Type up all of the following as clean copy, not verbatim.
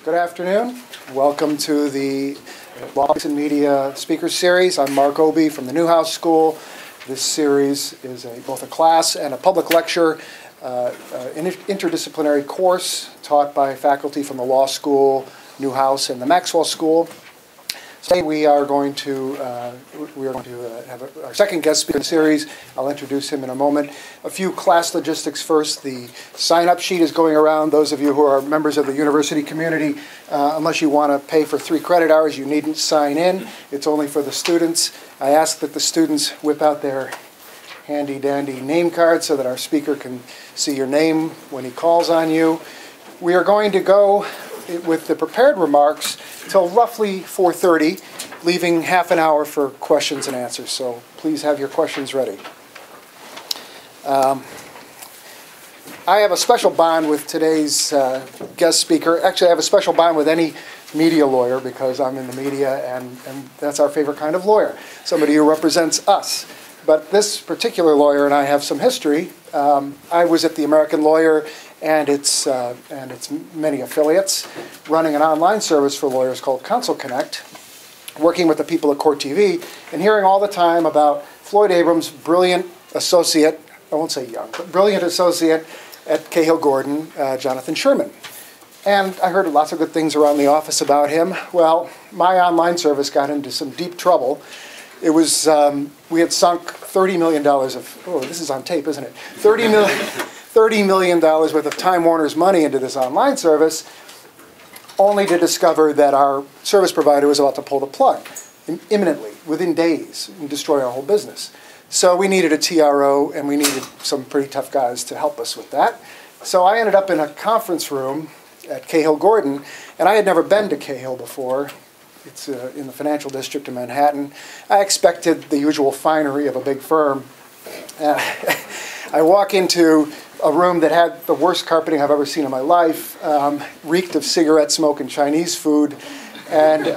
Good afternoon. Welcome to the Law and Media Speakers Series. I'm Mark Obie from the Newhouse School. This series is both a class and a public lecture, interdisciplinary course taught by faculty from the Law School, Newhouse, and the Maxwell School. Today we are going to have our second guest speaker in the series. I'll introduce him in a moment. A few class logistics first. The sign-up sheet is going around. Those of you who are members of the university community, unless you want to pay for 3 credit hours, you needn't sign in. It's only for the students. I ask that the students whip out their handy-dandy name cards so that our speaker can see your name when he calls on you. We are going to go with the prepared remarks till roughly 4:30, leaving half an hour for questions and answers. So please have your questions ready. I have a special bond with today's guest speaker. Actually, I have a special bond with any media lawyer because I'm in the media and that's our favorite kind of lawyer, somebody who represents us. But this particular lawyer and I have some history. I was at the American Lawyer and its many affiliates, running an online service for lawyers called Counsel Connect, working with the people at Court TV, and hearing all the time about Floyd Abrams' brilliant associate, I won't say young, but brilliant associate at Cahill Gordon, Jonathan Sherman. And I heard lots of good things around the office about him. Well, my online service got into some deep trouble. It was, we had sunk $30 million of, oh, this is on tape, isn't it? $30 million worth of Time Warner's money into this online service, only to discover that our service provider was about to pull the plug imminently, within days, and destroy our whole business. So we needed a TRO, and we needed some pretty tough guys to help us with that. So I ended up in a conference room at Cahill Gordon, and I had never been to Cahill before. It's in the financial district of Manhattan. I expected the usual finery of a big firm. I walk into a room that had the worst carpeting I've ever seen in my life, reeked of cigarette smoke and Chinese food. And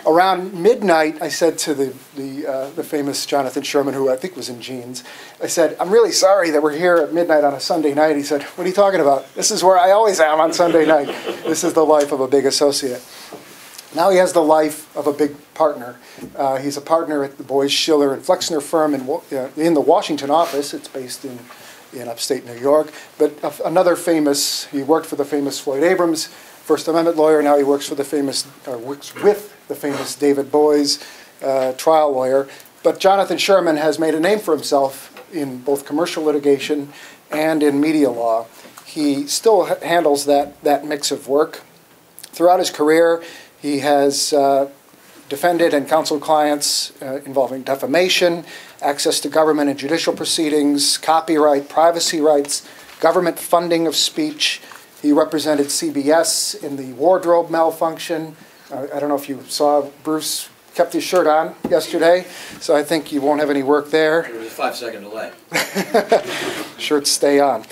around midnight, I said to the famous Jonathan Sherman, who I think was in jeans, I said, "I'm really sorry that we're here at midnight on a Sunday night." He said, "What are you talking about? This is where I always am on Sunday night. This is the life of a big associate." Now he has the life of a big partner. He's a partner at the Boies Schiller and Flexner firm in the Washington office. It's based in upstate New York. But another famous, he worked for the famous Floyd Abrams, First Amendment lawyer. Now he works with the famous David Boies, trial lawyer. But Jonathan Sherman has made a name for himself in both commercial litigation and in media law. He still handles that mix of work. Throughout his career, he has defended and counseled clients involving defamation, access to government and judicial proceedings, copyright, privacy rights, government funding of speech. He represented CBS in the wardrobe malfunction. I don't know if you saw Bruce kept his shirt on yesterday, so I think you won't have any work there. There was a 5-second delay. Shirts stay on.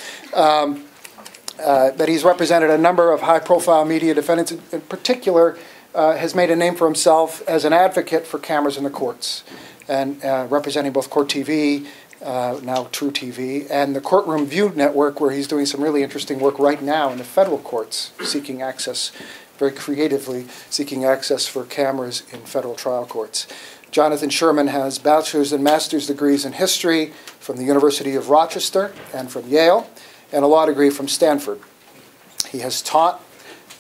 That he's represented a number of high-profile media defendants. In particular, has made a name for himself as an advocate for cameras in the courts, and representing both Court TV, now True TV, and the Courtroom View Network, where he's doing some really interesting work right now in the federal courts, seeking access, very creatively seeking access for cameras in federal trial courts. Jonathan Sherman has bachelor's and master's degrees in history from the University of Rochester and from Yale, and a law degree from Stanford. He has taught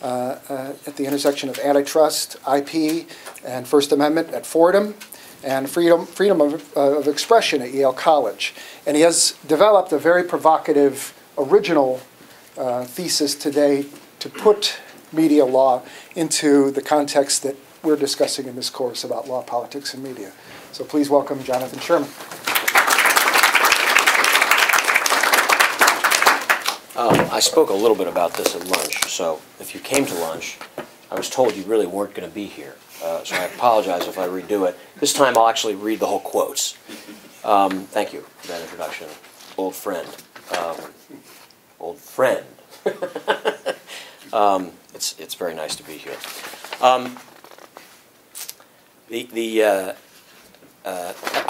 at the intersection of antitrust, IP, and First Amendment at Fordham, and freedom of expression at Yale College. And he has developed a very provocative, original thesis today to put media law into the context that we're discussing in this course about law, politics, and media. So please welcome Jonathan Sherman. I spoke a little bit about this at lunch, so if you came to lunch, I was told you really weren't going to be here. So I apologize if I redo it. This time I'll actually read the whole quotes. Thank you for that introduction. Old friend. Old friend. It's very nice to be here. I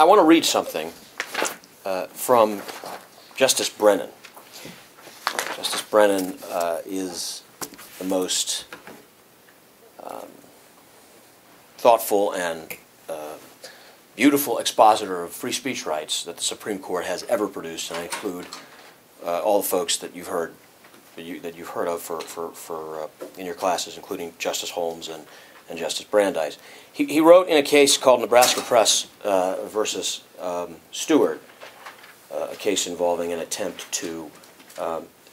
want to read something from Justice Brennan. Justice Brennan is the most thoughtful and beautiful expositor of free speech rights that the Supreme Court has ever produced, and I include all the folks that you've heard of in your classes, including Justice Holmes and Justice Brandeis. He wrote in a case called Nebraska Press versus Stewart, a case involving an attempt to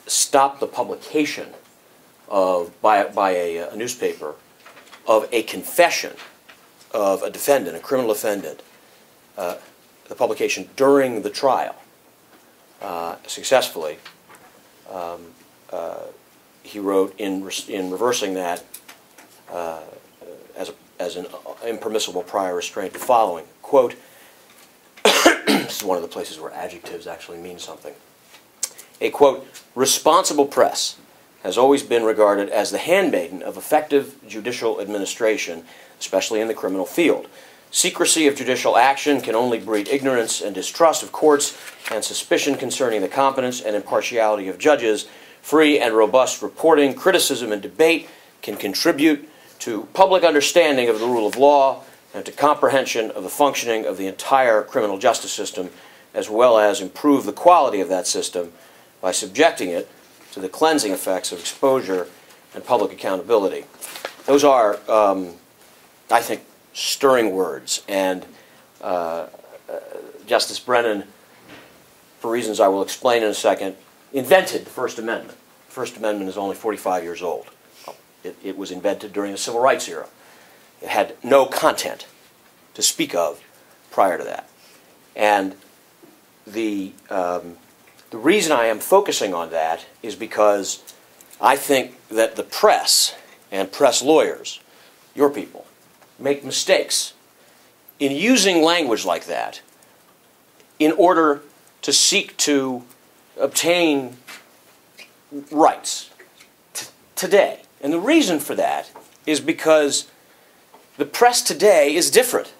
stop the publication by a newspaper of a confession of a defendant, a criminal defendant, the publication during the trial successfully. He wrote in reversing that as an impermissible prior restraint the following, quote, this is one of the places where adjectives actually mean something. A, quote, responsible press has always been regarded as the handmaiden of effective judicial administration, especially in the criminal field. Secrecy of judicial action can only breed ignorance and distrust of courts and suspicion concerning the competence and impartiality of judges. Free and robust reporting, criticism, and debate can contribute to public understanding of the rule of law and to comprehension of the functioning of the entire criminal justice system, as well as improve the quality of that system by subjecting it to the cleansing effects of exposure and public accountability. Those are, I think, stirring words, and Justice Brennan, for reasons I will explain in a second, invented the First Amendment. The First Amendment is only 45 years old. It was invented during the Civil Rights era. It had no content to speak of prior to that. And the reason I am focusing on that is because I think that the press and press lawyers, your people, make mistakes in using language like that in order to seek to obtain rights today. And the reason for that is because the press today is different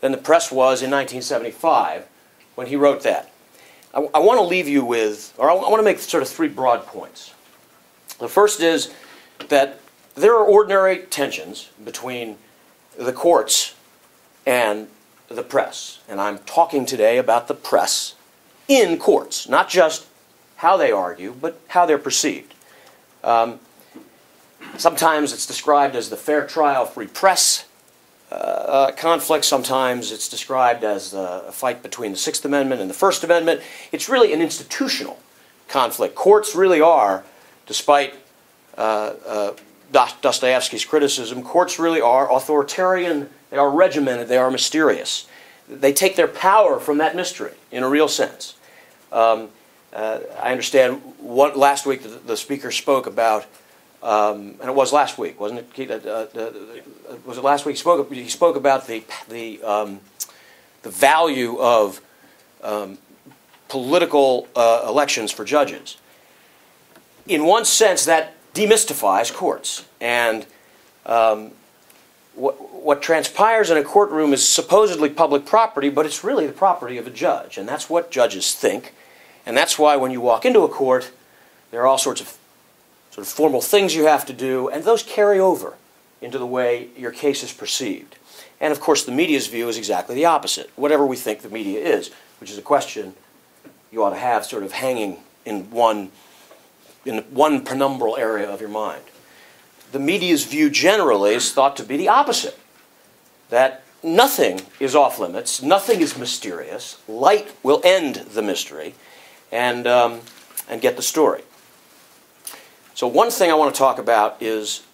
than the press was in 1975 when he wrote that. I want to leave you with, or I want to make sort of three broad points. The first is that there are ordinary tensions between the courts and the press. And I'm talking today about the press in courts, not just how they argue, but how they're perceived. Sometimes it's described as the fair trial, free press conflict. Sometimes it's described as a fight between the Sixth Amendment and the First Amendment. It's really an institutional conflict. Courts really are, despite Dostoevsky's criticism, courts really are authoritarian, they are regimented, they are mysterious. They take their power from that mystery in a real sense. I understand last week the speaker spoke about, and it was last week, wasn't it? Was it last week? He spoke about the value of political elections for judges. In one sense, that demystifies courts, and what transpires in a courtroom is supposedly public property, but it's really the property of a judge, and that's what judges think, and that's why when you walk into a court, there are all sorts of formal things you have to do, and those carry over into the way your case is perceived. And of course, the media's view is exactly the opposite, whatever we think the media is, which is a question you ought to have sort of hanging in one penumbral area of your mind. The media's view generally is thought to be the opposite, that nothing is off limits, nothing is mysterious, light will end the mystery, and get the story. So one thing I want to talk about is,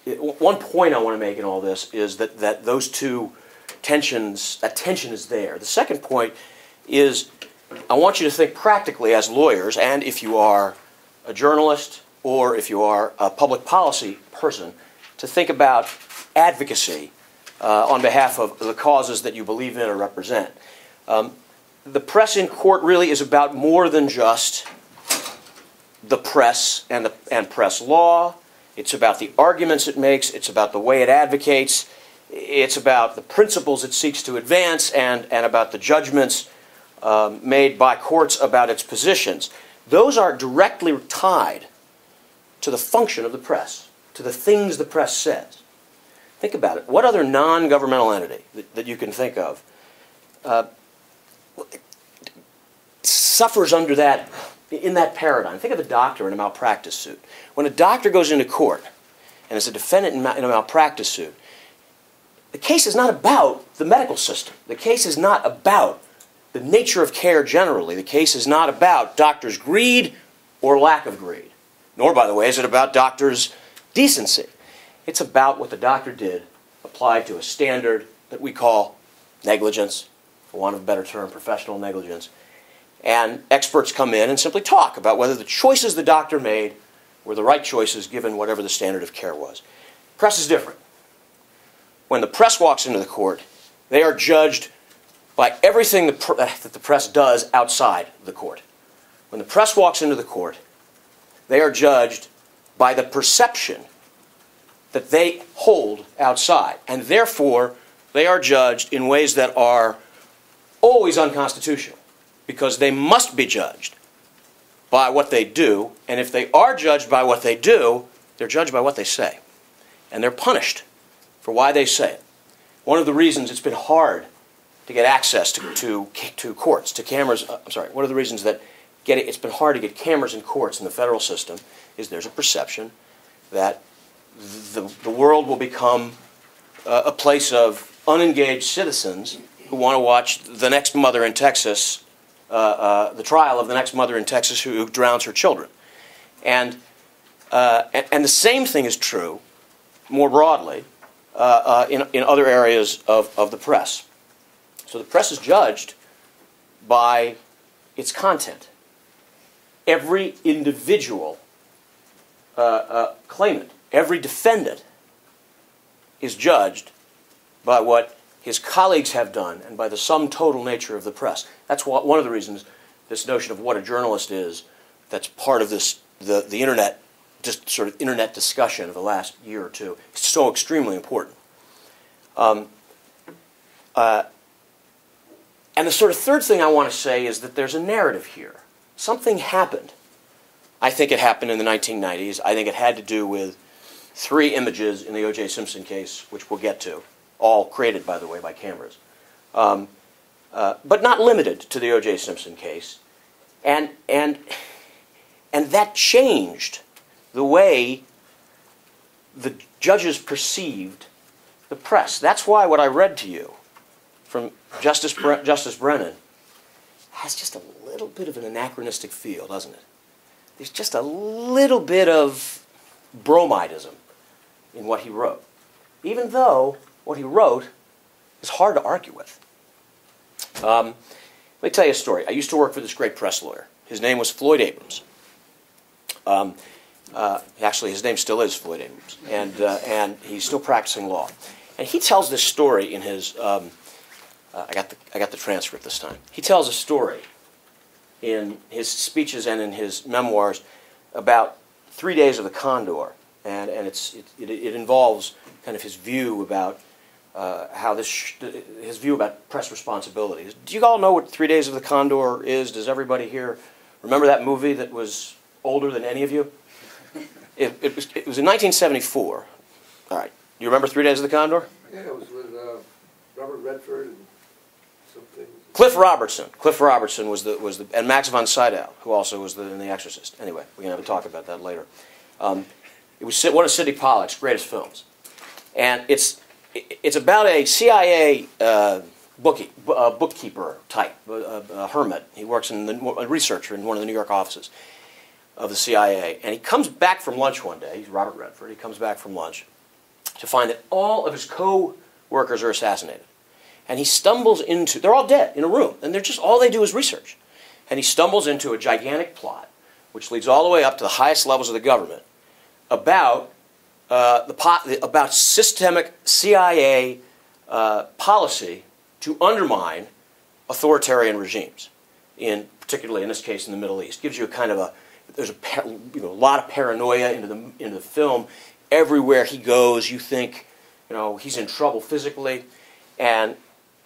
one point I want to make in all this is that those two tensions, that tension is there. The second point is I want you to think practically as lawyers, and if you are a journalist or if you are a public policy person, to think about advocacy on behalf of the causes that you believe in or represent. The press in court really is about more than just the press and press law. It's about the arguments it makes. It's about the way it advocates. It's about the principles it seeks to advance and about the judgments made by courts about its positions. Those are directly tied to the function of the press, to the things the press says. Think about it. What other non-governmental entity that you can think of suffers under that, in that paradigm? Think of a doctor in a malpractice suit. When a doctor goes into court and is a defendant in a malpractice suit, the case is not about the medical system. The case is not about the nature of care generally. The case is not about doctors' greed or lack of greed. Nor, by the way, is it about doctors' decency. It's about what the doctor did applied to a standard that we call negligence, for want of a better term, professional negligence. And experts come in and simply talk about whether the choices the doctor made were the right choices given whatever the standard of care was. Press is different. When the press walks into the court, they are judged by everything that the press does outside the court. When the press walks into the court, they are judged by the perception that they hold outside. And therefore, they are judged in ways that are always unconstitutional, because they must be judged by what they do. And if they are judged by what they do, they're judged by what they say. And they're punished for why they say it. One of the reasons it's been hard to get access to courts, to cameras, one of the reasons that it's been hard to get cameras in courts in the federal system is there's a perception that the world will become a place of unengaged citizens who want to watch the next mother in Texas, the trial of the next mother in Texas who drowns her children. And the same thing is true, more broadly, in other areas of the press. So the press is judged by its content. Every individual claimant, every defendant is judged by what his colleagues have done and by the sum total nature of the press. That's one of the reasons this notion of what a journalist is, that's part of this, the internet, just sort of internet discussion of the last year or two, is so extremely important. And the sort of third thing I want to say is that there's a narrative here. Something happened. I think it happened in the 1990s. I think it had to do with 3 images in the O.J. Simpson case, which we'll get to, all created, by the way, by cameras. But not limited to the O.J. Simpson case. And that changed the way the judges perceived the press. That's why what I read to you from Justice Brennan has just a little bit of an anachronistic feel, doesn't it? There's just a little bit of bromidism in what he wrote, even though what he wrote is hard to argue with. Let me tell you a story. I used to work for this great press lawyer. His name was Floyd Abrams. Actually, his name still is Floyd Abrams, and he's still practicing law. And he tells this story in his. I got the transcript this time. He tells a story in his speeches and in his memoirs about 3 days of the Condor, and it involves kind of his view about his view about press responsibilities. Do you all know what 3 Days of the Condor is? Does everybody here remember that movie that was older than any of you? It was in 1974. All right. You remember 3 Days of the Condor? Yeah, it was with Robert Redford and something. Cliff Robertson. Cliff Robertson was the and Max von Sydow, who also was in The Exorcist. Anyway, we can have a talk about that later. It was one of Sidney Pollack's greatest films, and it's about a CIA bookkeeper type, a hermit. He works a researcher in one of the New York offices of the CIA, and he comes back from lunch one day. He's Robert Redford. He comes back from lunch to find that all of his co-workers are assassinated. And he stumbles into, they're all dead in a room, and they're just, all they do is research. And he stumbles into a gigantic plot, which leads all the way up to the highest levels of the government, about systemic CIA policy to undermine authoritarian regimes, particularly in this case in the Middle East. Gives you a kind of there's a lot of paranoia into the film. Everywhere he goes, you think, he's in trouble physically, and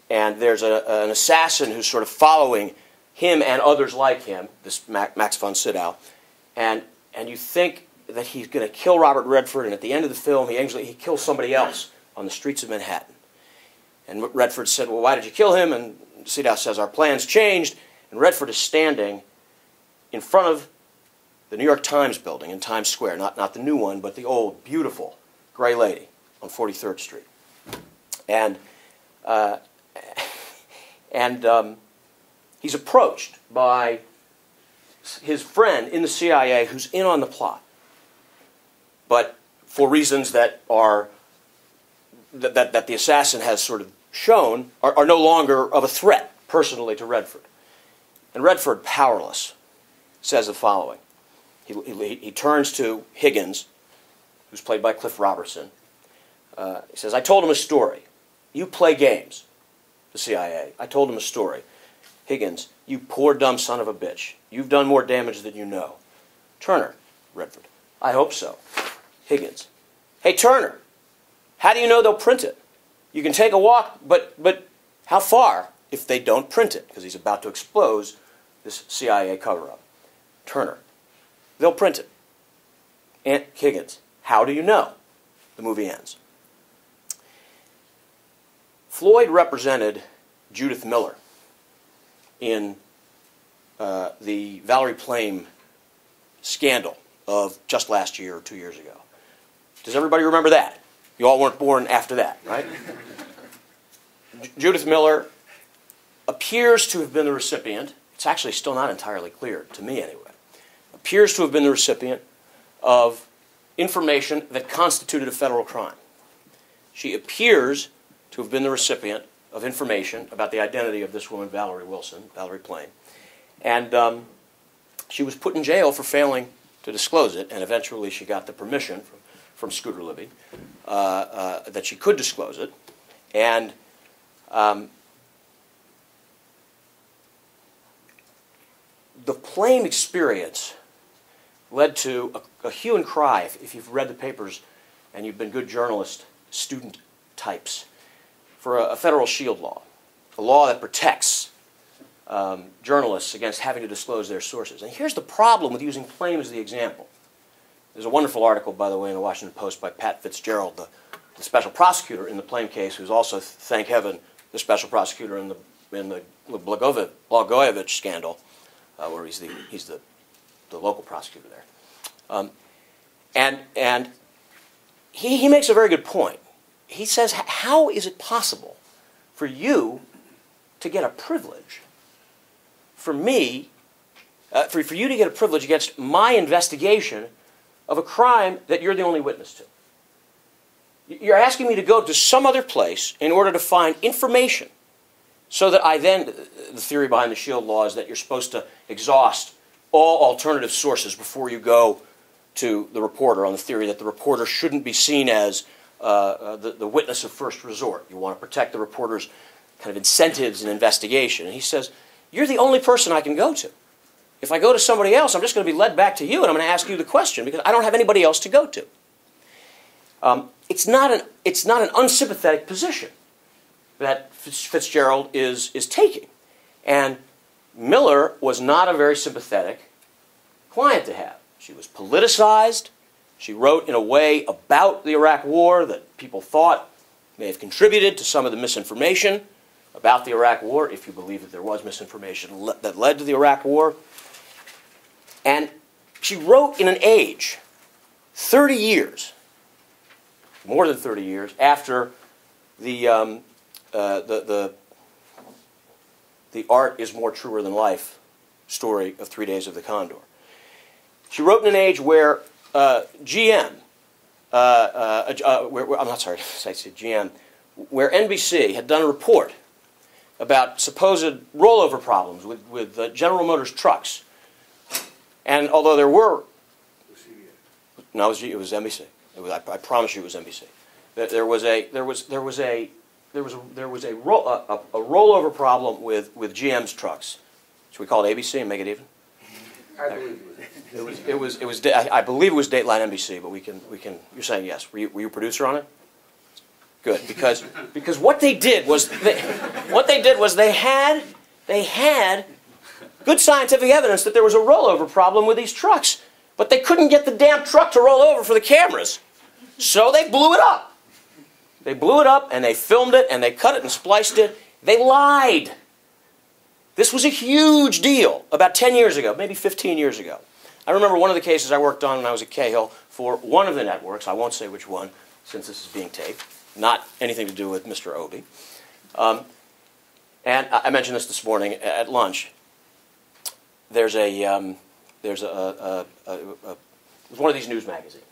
there's an assassin who's sort of following him and others like him, this Max von Sydow, and you think that he's going to kill Robert Redford, and at the end of the film, he kills somebody else on the streets of Manhattan. And Redford said, well, why did you kill him? And Seadow says, our plans changed. And Redford is standing in front of the New York Times building in Times Square, not the new one, but the old, beautiful Gray Lady on 43rd Street. And he's approached by his friend in the CIA who's in on the plot, but for reasons that are that the assassin has sort of shown are no longer of a threat personally to Redford. And Redford, powerless, says the following. He turns to Higgins, who's played by Cliff Robertson. He says, I told him a story. You play games, the CIA. I told him a story. Higgins, you poor dumb son of a bitch. You've done more damage than you know. Turner, Redford, I hope so. Higgins, hey Turner, how do you know they'll print it? You can take a walk, but how far if they don't print it? Because he's about to expose this CIA cover-up. Turner, they'll print it. And Higgins, how do you know? The movie ends. Floyd represented Judith Miller in the Valerie Plame scandal of just last year or 2 years ago. Does everybody remember that? You all weren't born after that, right? Judith Miller appears to have been the recipient, it's actually still not entirely clear, to me anyway, appears to have been the recipient of information that constituted a federal crime. She appears to have been the recipient of information about the identity of this woman, Valerie Wilson, Valerie Plame. And she was put in jail for failing to disclose it, and eventually she got the permission from Scooter Libby that she could disclose it. And the Plame experience led to a hue and cry, if you've read the papers and you've been good journalist, student types, for a federal shield law, a law that protects journalists against having to disclose their sources. And here's the problem with using Plame as the example. There's a wonderful article, by the way, in the Washington Post by Pat Fitzgerald, the special prosecutor in the Plame case, who's also, thank heaven, the special prosecutor in the Blagojevich scandal, where he's the local prosecutor there. And he makes a very good point. He says, how is it possible for you to get a privilege, for me, for you to get a privilege against my investigation of a crime that you're the only witness to? You're asking me to go to some other place in order to find information so that I then, the theory behind the shield law is that you're supposed to exhaust all alternative sources before you go to the reporter, on the theory that the reporter shouldn't be seen as the witness of first resort. You want to protect the reporter's kind of incentives in investigation. And he says, you're the only person I can go to. If I go to somebody else, I'm just going to be led back to you, and I'm going to ask you the question because I don't have anybody else to go to. It's not an unsympathetic position that Fitzgerald is taking. And Miller was not a very sympathetic client to have. She was politicized. She wrote in a way about the Iraq War that people thought may have contributed to some of the misinformation about the Iraq War, if you believe that there was misinformation that led to the Iraq War. And she wrote in an age, 30 years, more than 30 years, after the art is more truer than life story of 3 Days of the Condor. She wrote in an age where GM, I'm not sorry, I said GM, where NBC had done a report about supposed rollover problems with General Motors trucks. And although there were, no, it was NBC. I promise you, it was NBC. There was a rollover problem with GM's trucks. Should we call it ABC and make it even? I believe it was. I believe it was Dateline NBC, but we can. You're saying yes. Were you producer on it? Good, because what they did was they had good scientific evidence that there was a rollover problem with these trucks, but they couldn't get the damn truck to roll over for the cameras, so they blew it up. They blew it up, and they filmed it, and they cut it and spliced it. They lied. This was a huge deal about 10 years ago, maybe 15 years ago. I remember one of the cases I worked on when I was at Cahill for one of the networks. I won't say which one, since this is being taped. Not anything to do with Mr. Obie. And I mentioned this morning at lunch. There's one of these news magazines.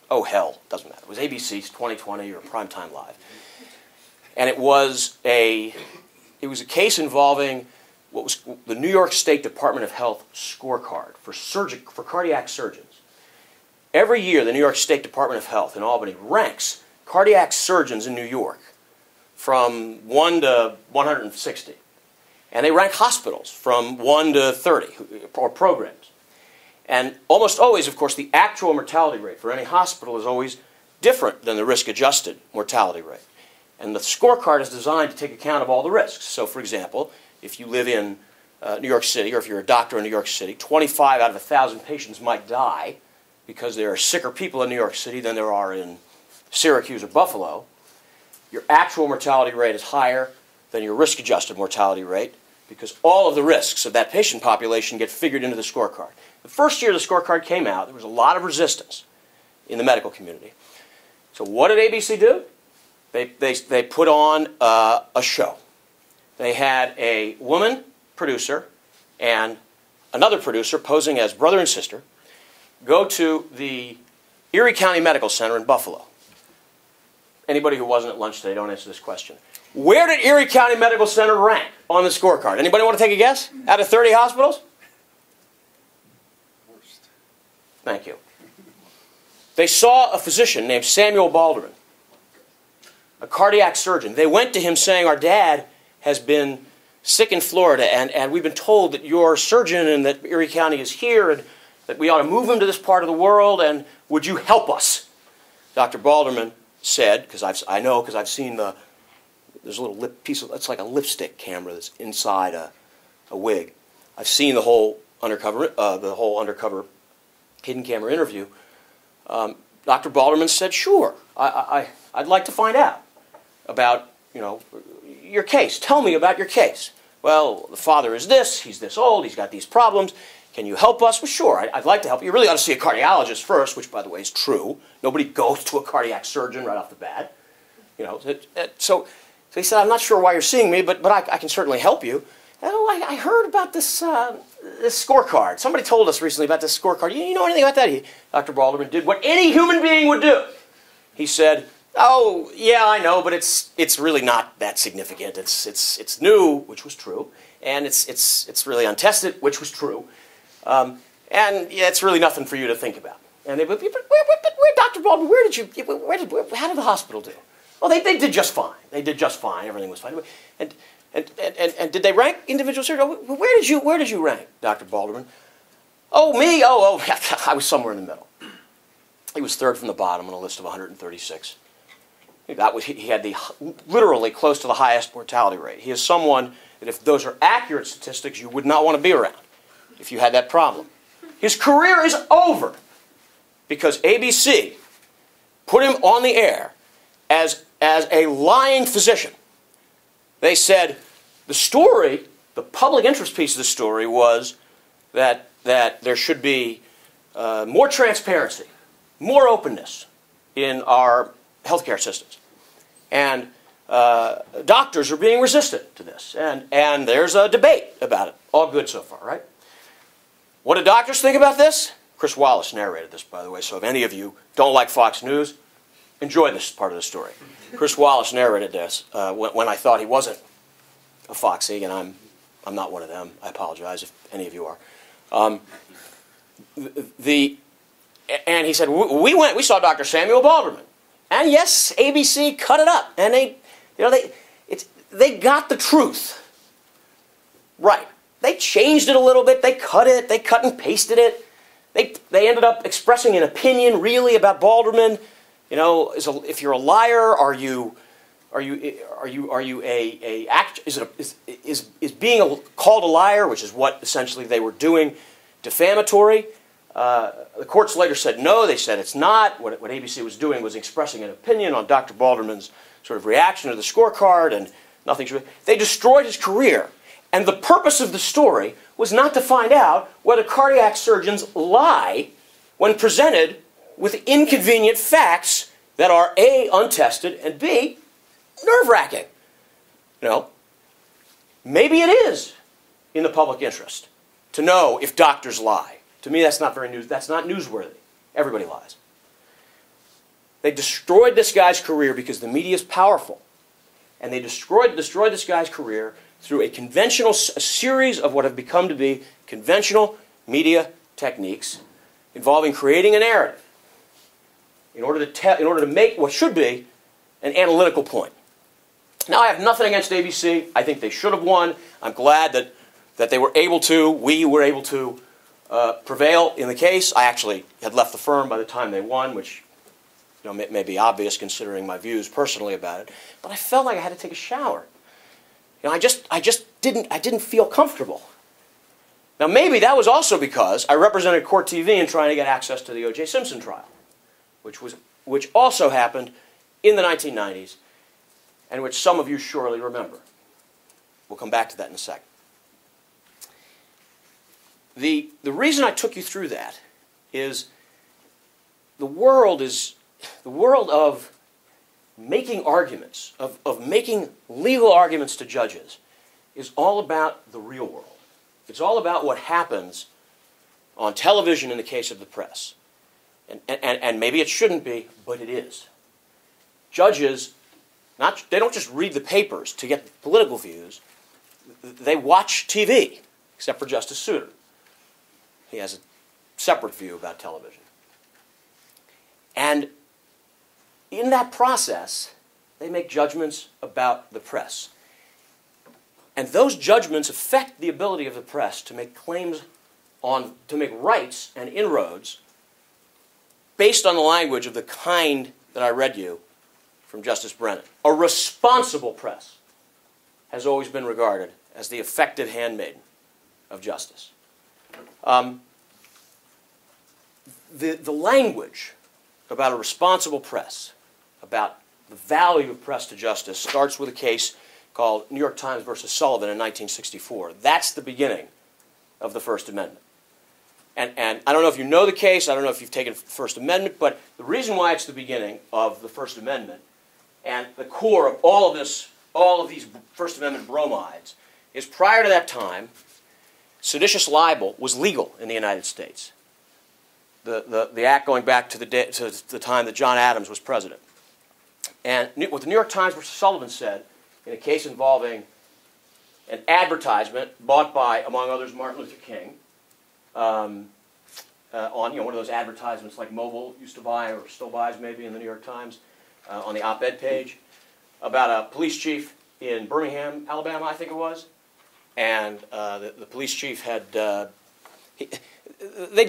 Oh, hell, doesn't matter. It was ABC's 2020 or Primetime Live. And it was a case involving what was the New York State Department of Health scorecard for cardiac surgeons. Every year, the New York State Department of Health in Albany ranks cardiac surgeons in New York from 1 to 160. And they rank hospitals from 1 to 30, or programs. And almost always, of course, the actual mortality rate for any hospital is always different than the risk-adjusted mortality rate. And the scorecard is designed to take account of all the risks. So, for example, if you live in New York City, or if you're a doctor in New York City, 25 out of 1,000 patients might die because there are sicker people in New York City than there are in Syracuse or Buffalo. Your actual mortality rate is higher than your risk-adjusted mortality rate because all of the risks of that patient population get figured into the scorecard. The first year the scorecard came out, there was a lot of resistance in the medical community. So what did ABC do? They put on a show. They had a woman producer and another producer posing as brother and sister go to the Erie County Medical Center in Buffalo. Anybody who wasn't at lunch today, don't answer this question. Where did Erie County Medical Center rank on the scorecard? Anybody want to take a guess? Out of 30 hospitals? Worst. Thank you. They saw a physician named Samuel Balderman, a cardiac surgeon. They went to him saying, our dad has been sick in Florida, and we've been told that you're a surgeon and that Erie County is here and that we ought to move him to this part of the world, and would you help us? Dr. Balderman said, because I've seen there's a little piece of, it's like a lipstick camera that's inside a wig. I've seen the whole undercover hidden camera interview. Dr. Balderman said, sure, I'd like to find out about, your case. Tell me about your case. Well, the father is this, he's this old, he's got these problems. Can you help us? Well, sure, I'd like to help you. You really ought to see a cardiologist first, which, by the way, is true. Nobody goes to a cardiac surgeon right off the bat. So he said, I'm not sure why you're seeing me, but I can certainly help you. Oh, I heard about this scorecard. Somebody told us recently about this scorecard. You know anything about that? Dr. Balderman did what any human being would do. He said, oh, yeah, I know, but it's really not that significant. It's new, which was true, and it's really untested, which was true. And yeah, it's really nothing for you to think about. And but where, Dr. Baldwin, how did the hospital do? Well, they did just fine. They did just fine. Everything was fine. And did they rank individual surgeons? Where did you rank, Dr. Balderman? Oh, me? Oh, I was somewhere in the middle. He was third from the bottom on a list of 136. He had literally close to the highest mortality rate. He is someone that if those are accurate statistics, you would not want to be around if you had that problem. His career is over because ABC put him on the air as a lying physician. They said the story, the public interest piece of the story was that there should be more transparency, more openness in our healthcare systems. And doctors are being resistant to this. And there's a debate about it. All good so far, right? What do doctors think about this? Chris Wallace narrated this, by the way, so if any of you don't like Fox News, enjoy this part of the story. Chris Wallace narrated this when I thought he wasn't a Foxy, and I'm not one of them. I apologize if any of you are. And he said, we saw Dr. Samuel Balderman. And yes, ABC cut it up. And they got the truth. Right. They changed it a little bit. They cut and pasted it. They ended up expressing an opinion really about Balderman. If you're a liar, is being called a liar, which is what essentially they were doing, defamatory? The courts later said no, they said it's not. What ABC was doing was expressing an opinion on Dr. Balderman's sort of reaction to the scorecard, and nothing's really. They destroyed his career. And the purpose of the story was not to find out whether cardiac surgeons lie when presented with inconvenient facts that are A, untested, and B, nerve-wracking. You know, maybe it is in the public interest to know if doctors lie. To me, that's not that's not newsworthy. Everybody lies. They destroyed this guy's career because the media is powerful. And they destroyed this guy's career through a series of what have become to be conventional media techniques involving creating a narrative in order to make what should be an analytical point. Now, I have nothing against ABC. I think they should have won. I'm glad that we were able to prevail in the case. I actually had left the firm by the time they won, which may be obvious considering my views personally about it. But I felt like I had to take a shower. I just didn't feel comfortable. Now, maybe that was also because I represented Court TV in trying to get access to the O.J. Simpson trial, which also happened in the 1990s, and which some of you surely remember. We'll come back to that in a second. The reason I took you through that is the world of making arguments, of making legal arguments to judges, is all about the real world. It's all about what happens on television in the case of the press. And maybe it shouldn't be, but it is. Judges, they don't just read the papers to get political views. They watch TV, except for Justice Souter. He has a separate view about television. And in that process, they make judgments about the press. And those judgments affect the ability of the press to make claims to make rights and inroads based on the language of the kind that I read you from Justice Brennan. A responsible press has always been regarded as the effective handmaiden of justice. The language about a responsible press, about the value of press to justice, starts with a case called New York Times versus Sullivan in 1964. That's the beginning of the First Amendment. And I don't know if you know the case, I don't know if you've taken the First Amendment, but the reason why it's the beginning of the First Amendment and the core of all of these First Amendment bromides is prior to that time, seditious libel was legal in the United States. The act going back to the time that John Adams was president. And what the New York Times versus Sullivan said in a case involving an advertisement bought by, among others, Martin Luther King, on one of those advertisements like Mobil used to buy, or still buys maybe, in the New York Times, on the op-ed page, about a police chief in Birmingham, Alabama, I think it was. And the police chief had, they'd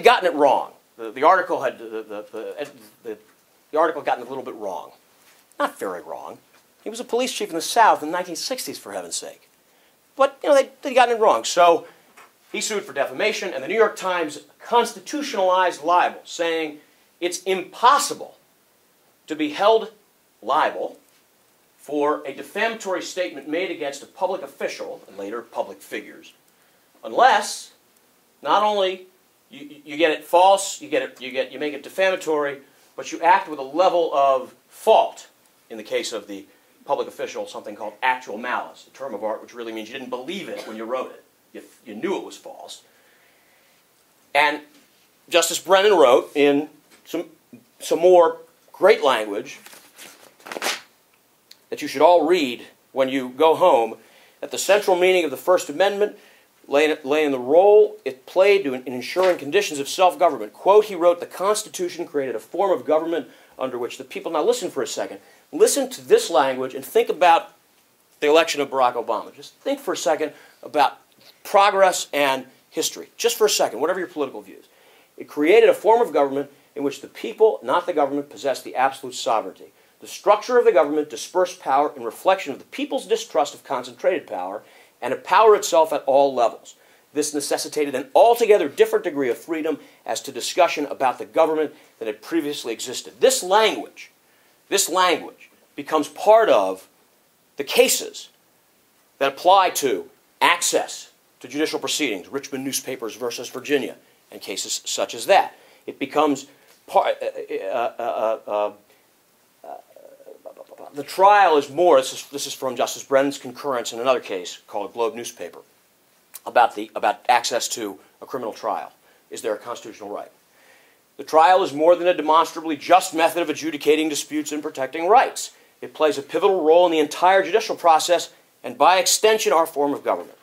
gotten it wrong. The article had the article gotten a little bit wrong. Not very wrong. He was a police chief in the South in the 1960s, for heaven's sake. But they'd gotten it wrong. So he sued for defamation, and the New York Times constitutionalized libel, saying it's impossible to be held liable for a defamatory statement made against a public official, and later public figures, unless not only you get it false, you make it defamatory, but you act with a level of fault. In the case of the public official, something called actual malice, a term of art which really means you didn't believe it when you wrote it. You knew it was false. And Justice Brennan wrote in some more great language that you should all read when you go home, that the central meaning of the First Amendment lay in the role it played in ensuring conditions of self-government. Quote, he wrote, the Constitution created a form of government under which the people... Now listen for a second. Listen to this language and think about the election of Barack Obama. Just think for a second about progress and history. Just for a second, whatever your political views. It created a form of government in which the people, not the government, possessed the absolute sovereignty. The structure of the government dispersed power in reflection of the people's distrust of concentrated power and of power itself at all levels. This necessitated an altogether different degree of freedom as to discussion about the government than had previously existed. This language becomes part of the cases that apply to access to judicial proceedings, Richmond Newspapers versus Virginia, and cases such as that. It becomes part. The trial is more. This is from Justice Brennan's concurrence in another case called Globe Newspaper about access to a criminal trial. Is there a constitutional right? The trial is more than a demonstrably just method of adjudicating disputes and protecting rights. It plays a pivotal role in the entire judicial process and, by extension, our form of government.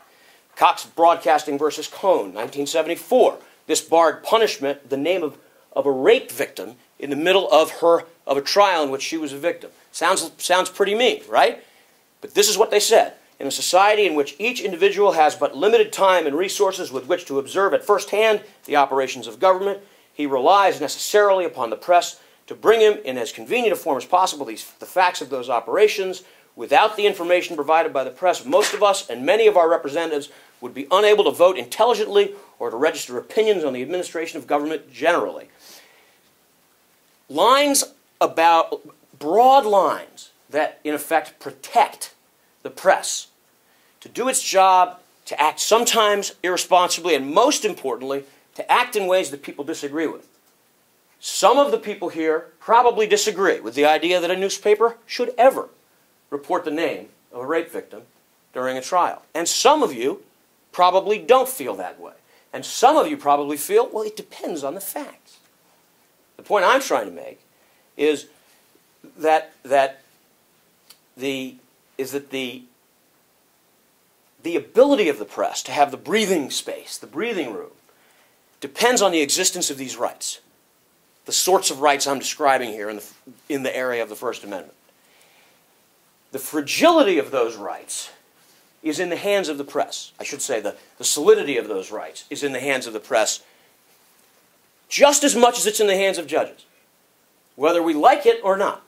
Cox Broadcasting versus Cohn, 1974. This barred punishment, the name of a rape victim, in the middle of a trial in which she was a victim. Sounds pretty mean, right? But this is what they said. In a society in which each individual has but limited time and resources with which to observe at first hand the operations of government, he relies necessarily upon the press to bring him in as convenient a form as possible the facts of those operations. Without the information provided by the press, most of us and many of our representatives would be unable to vote intelligently or to register opinions on the administration of government generally. Broad lines that, in effect, protect the press to do its job, to act sometimes irresponsibly, and most importantly, to act in ways that people disagree with. Some of the people here probably disagree with the idea that a newspaper should ever report the name of a rape victim during a trial. And some of you probably don't feel that way. And some of you probably feel, well, it depends on the facts. The point I'm trying to make is that the ability of the press to have the breathing space, the breathing room, depends on the existence of these rights, the sorts of rights I'm describing here in the area of the First Amendment. The fragility of those rights is in the hands of the press. I should say the solidity of those rights is in the hands of the press just as much as it's in the hands of judges, whether we like it or not.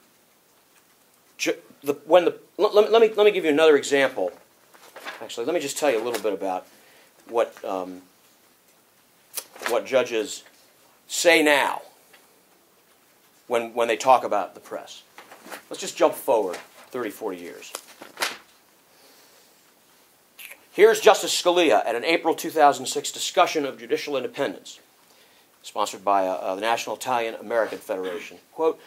Let me give you another example. Actually, let me just tell you a little bit about what judges say now when they talk about the press. Let's just jump forward 30, 40 years. Here's Justice Scalia at an April 2006 discussion of judicial independence, sponsored by the National Italian-American Federation. Quote,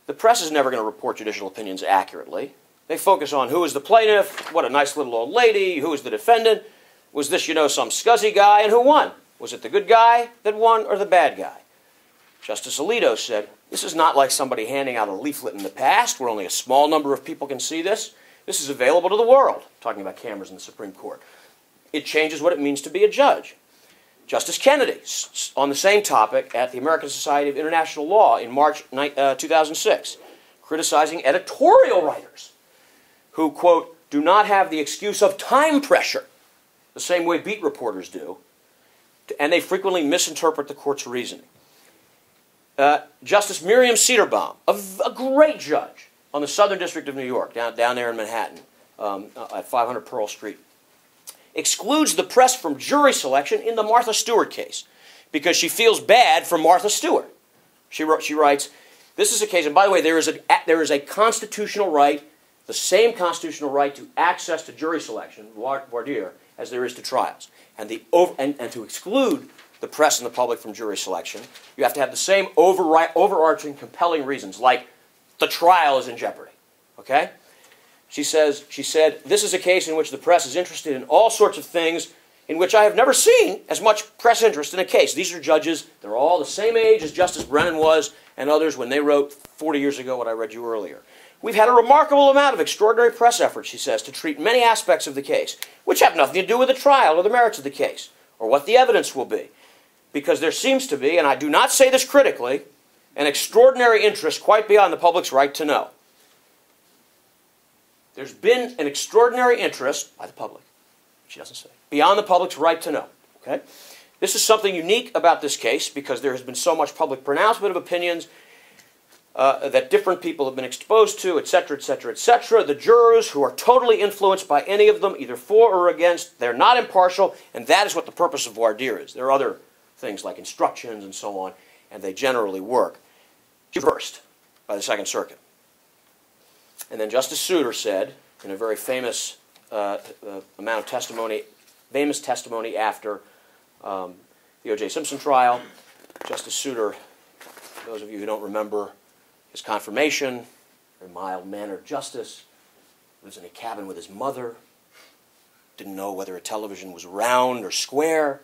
"The press is never going to report judicial opinions accurately. They focus on who is the plaintiff, what a nice little old lady, who is the defendant, was this, some scuzzy guy, and who won? Was it the good guy that won or the bad guy?" Justice Alito said, "This is not like somebody handing out a leaflet in the past where only a small number of people can see this. This is available to the world," talking about cameras in the Supreme Court. "It changes what it means to be a judge." Justice Kennedy, on the same topic at the American Society of International Law in March 2006, criticizing editorial writers who, quote, "do not have the excuse of time pressure, the same way beat reporters do, and they frequently misinterpret the court's reasoning." Justice Miriam Cederbaum, a great judge on the Southern District of New York, down there in Manhattan, at 500 Pearl Street, excludes the press from jury selection in the Martha Stewart case because she feels bad for Martha Stewart. She writes, "This is a case," and by the way, there is a constitutional right, the same constitutional right to access to jury selection, voir dire, as there is to trials. And to exclude the press and the public from jury selection, you have to have the same overarching, compelling reasons, like the trial is in jeopardy. Okay? She said, "This is a case in which the press is interested in all sorts of things in which I have never seen as much press interest in a case." These are judges, they're all the same age as Justice Brennan was and others when they wrote 40 years ago what I read you earlier. "We've had a remarkable amount of extraordinary press effort," she says, "to treat many aspects of the case, which have nothing to do with the trial or the merits of the case, or what the evidence will be. Because there seems to be, and I do not say this critically, an extraordinary interest quite beyond the public's right to know." There's been an extraordinary interest by the public, she doesn't say, beyond the public's right to know. Okay? This is something unique about this case because there has been so much public pronouncement of opinions that different people have been exposed to, etc., etc., etc. The jurors who are totally influenced by any of them, either for or against, they're not impartial, and that is what the purpose of voir dire is. There are other things like instructions and so on, and they generally work. Reversed by the Second Circuit. And then Justice Souter said, in a very famous amount of testimony, famous testimony after the O.J. Simpson trial, Justice Souter, those of you who don't remember his confirmation, very mild-mannered justice, lives in a cabin with his mother, didn't know whether a television was round or square,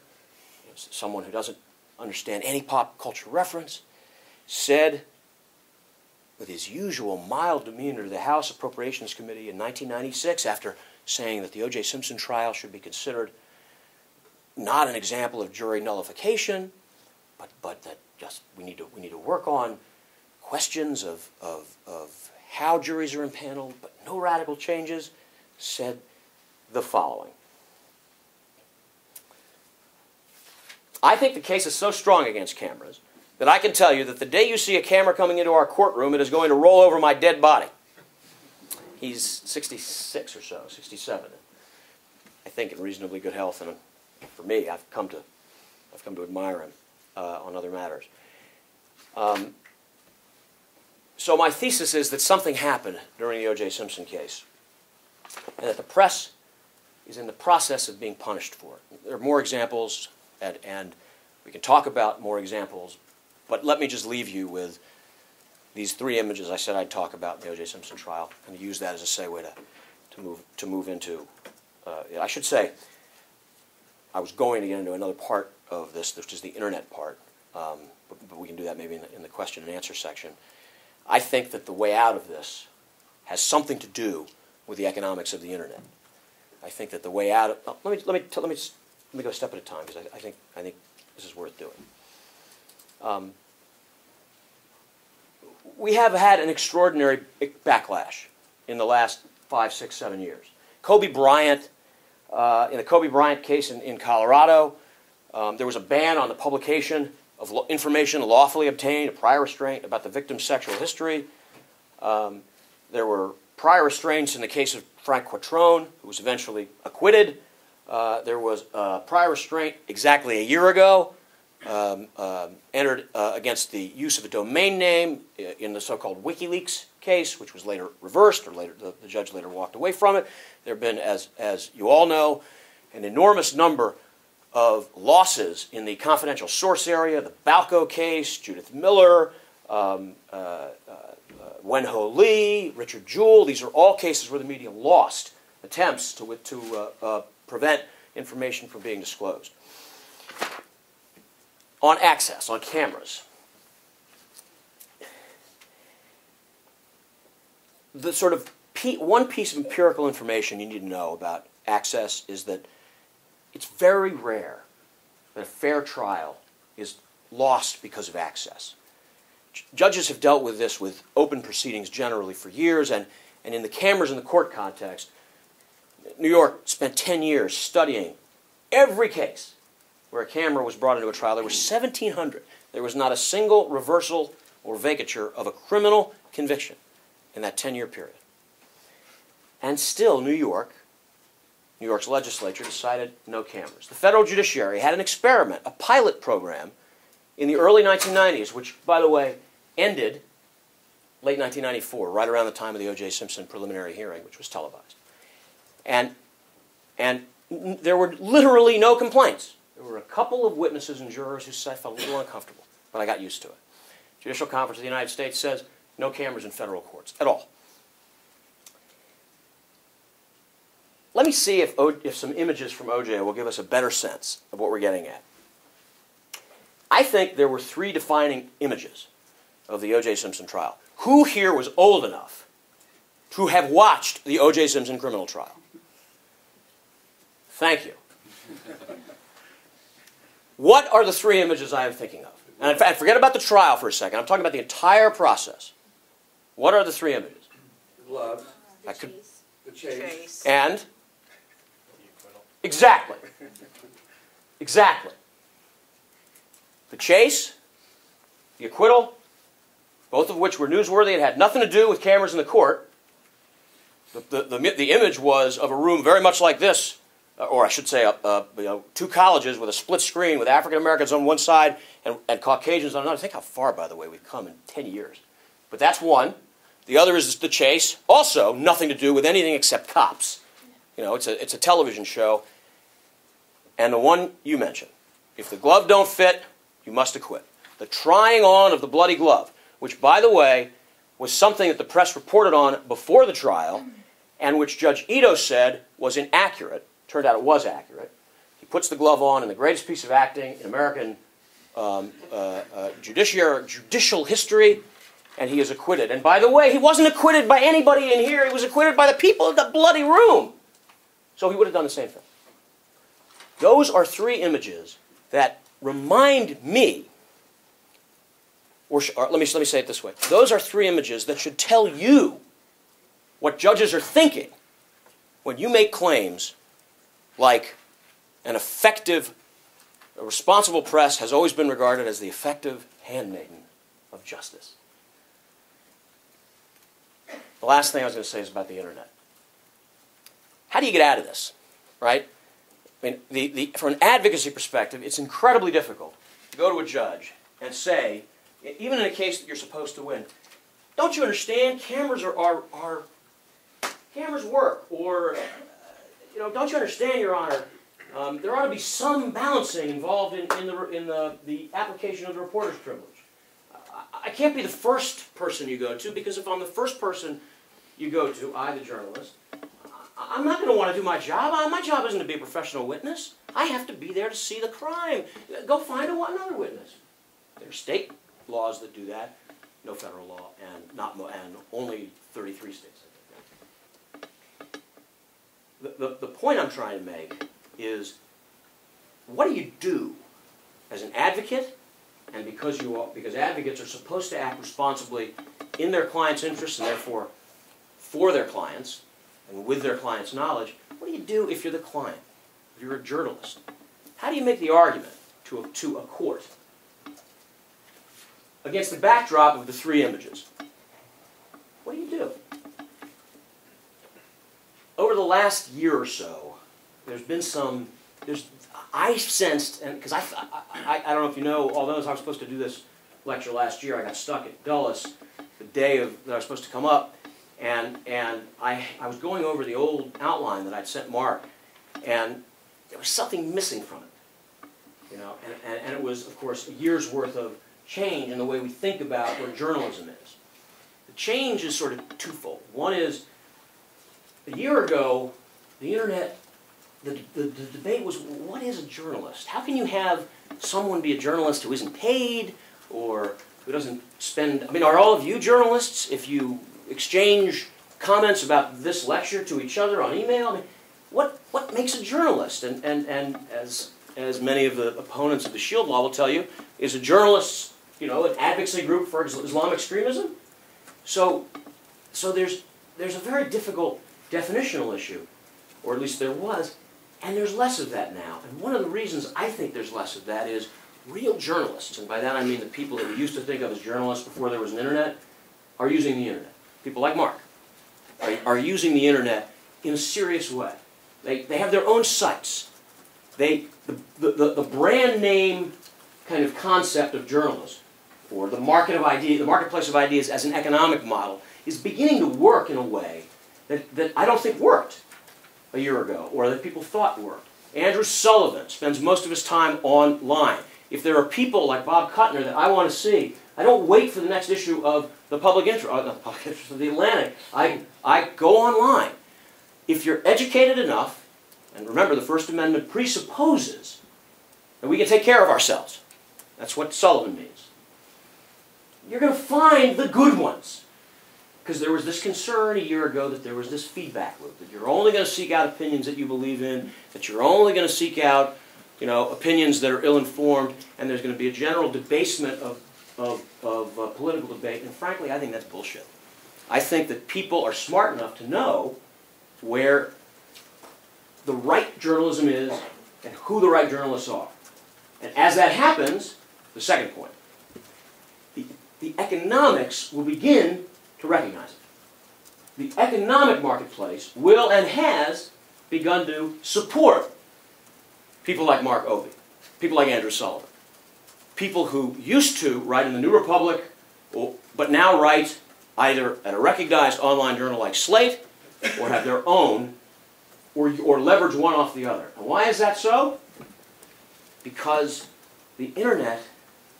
someone who doesn't understand any pop culture reference, said with his usual mild demeanor to the House Appropriations Committee in 1996, after saying that the O.J. Simpson trial should be considered not an example of jury nullification, but that just we need to work on questions of how juries are impaneled, but no radical changes, said the following. I think the case is so strong against cameras that I can tell you that the day you see a camera coming into our courtroom, it is going to roll over my dead body. He's 66 or so, 67. I think in reasonably good health, and for me, I've come to admire him on other matters. So my thesis is that something happened during the O.J. Simpson case, and that the press is in the process of being punished for it. There are more examples, and we can talk about more examples, but let me just leave you with these three images I said I'd talk about in the O.J. Simpson trial, and use that as a segue to move into. I should say, I was going to get into another part of this, which is the internet part, but we can do that maybe in the question and answer section. I think that the way out of this has something to do with the economics of the internet. I think that the way out of, let me go a step at a time, because I think this is worth doing. We have had an extraordinary backlash in the last 5, 6, 7 years. Kobe Bryant, in the Kobe Bryant case in Colorado, there was a ban on the publication of information lawfully obtained, a prior restraint about the victim's sexual history. There were prior restraints in the case of Frank Quattrone, who was eventually acquitted. There was a prior restraint exactly a year ago, entered against the use of a domain name in the so-called WikiLeaks case, which was later reversed, or later the judge later walked away from it. There have been, as you all know, an enormous number of losses in the confidential source area, the Balco case, Judith Miller, Wenho Lee, Richard Jewell. These are all cases where the media lost attempts to prevent information from being disclosed. On access, on cameras, the sort of one piece of empirical information you need to know about access is that it's very rare that a fair trial is lost because of access. Judges have dealt with this with open proceedings generally for years, and in the cameras in the court context, New York spent 10 years studying every case where a camera was brought into a trial. There were 1,700. There was not a single reversal or vacature of a criminal conviction in that 10-year period. And still, New York's legislature decided no cameras. The federal judiciary had an experiment, a pilot program, in the early 1990s, which, by the way, ended late 1994, right around the time of the O.J. Simpson preliminary hearing, which was televised. And there were literally no complaints. There were a couple of witnesses and jurors who said, I felt a little uncomfortable, but I got used to it. Judicial Conference of the United States says no cameras in federal courts at all. Let me see if some images from O.J. will give us a better sense of what we're getting at. I think there were 3 defining images of the O.J. Simpson trial. Who here was old enough to have watched the O.J. Simpson criminal trial? Thank you. What are the 3 images I am thinking of? And in fact, forget about the trial for a second. I'm talking about the entire process. What are the 3 images? The gloves, The the chase. And? Exactly. Exactly. The chase, the acquittal, both of which were newsworthy and had nothing to do with cameras in the court. The image was of a room very much like this, or I should say, two colleges with a split screen with African Americans on one side and Caucasians on another. Think how far, by the way, we've come in 10 years. But that's one. The other is The Chase. Also, nothing to do with anything except cops. You know, it's a television show. And the one you mentioned, if the glove don't fit, you must acquit. The trying on of the bloody glove, which, by the way, was something that the press reported on before the trial, and which Judge Ito said was inaccurate. Turned out it was accurate. He puts the glove on in the greatest piece of acting in American judicial history, and he is acquitted. And by the way, he wasn't acquitted by anybody in here. He was acquitted by the people in the bloody room. So he would have done the same thing. Those are three images that remind me, or let me say it this way. Those are three images that should tell you what judges are thinking when you make claims like a responsible press has always been regarded as the effective handmaiden of justice. The last thing I was going to say is about the internet. How do you get out of this, right? I mean, from an advocacy perspective, it's incredibly difficult to go to a judge and say, even in a case that you're supposed to win, don't you understand cameras cameras work, or don't you understand, Your Honor, there ought to be some balancing involved in the application of the reporter's privilege. I can't be the first person you go to, because if I'm the first person you go to, I, the journalist, I'm not going to want to do my job. My job isn't to be a professional witness. I have to be there to see the crime. Go find another witness. There are state laws that do that, no federal law, and only 33 states. The point I'm trying to make is, what do you do as an advocate? And because advocates are supposed to act responsibly in their client's interests and therefore for their clients and with their client's knowledge, what do you do if you're the client, if you're a journalist? How do you make the argument to a court against the backdrop of the three images? What do you do? Over the last year or so, I sensed, and because I don't know if you know, although I was supposed to do this lecture last year, I got stuck at Dulles the day that I was supposed to come up, and I was going over the old outline that I'd sent Mark, and there was something missing from it, and it was, of course, a year's worth of change in the way we think about what journalism is. The change is sort of twofold. One is, a year ago, the internet, the debate was, what is a journalist? How can you have someone be a journalist who isn't paid, or who doesn't spend, are all of you journalists if you exchange comments about this lecture to each other on email? What makes a journalist? And as many of the opponents of the Shield Law will tell you, is a journalist, an advocacy group for Islamic extremism? So there's a very difficult definitional issue, or at least there was, and there's less of that now. And one of the reasons I think there's less of that is real journalists, and by that I mean the people that we used to think of as journalists before there was an internet, are using the internet. People like Mark are using the internet in a serious way. They have their own sites. The brand name kind of concept of journalism, or the marketplace of ideas as an economic model, is beginning to work in a way that I don't think worked a year ago, or that people thought worked. Andrew Sullivan spends most of his time online. If there are people like Bob Kuttner that I want to see, I don't wait for the next issue of the Public Interest, not the Public Interest, of the Atlantic. I go online. If you're educated enough, and remember the First Amendment presupposes that we can take care of ourselves. That's what Sullivan means. You're going to find the good ones. Because there was this concern a year ago that there was this feedback loop, that you're only going to seek out opinions that you believe in, that you're only going to seek out, opinions that are ill-informed, and there's going to be a general debasement of political debate. And frankly, I think that's bullshit. I think that people are smart enough to know where the right journalism is and who the right journalists are. And as that happens, the second point, the economics will begin to recognize it. The economic marketplace will and has begun to support people like Mark Obey, people like Andrew Sullivan, people who used to write in the New Republic, but now write either at a recognized online journal like Slate, or have their own, or leverage one off the other. And why is that so? Because the internet,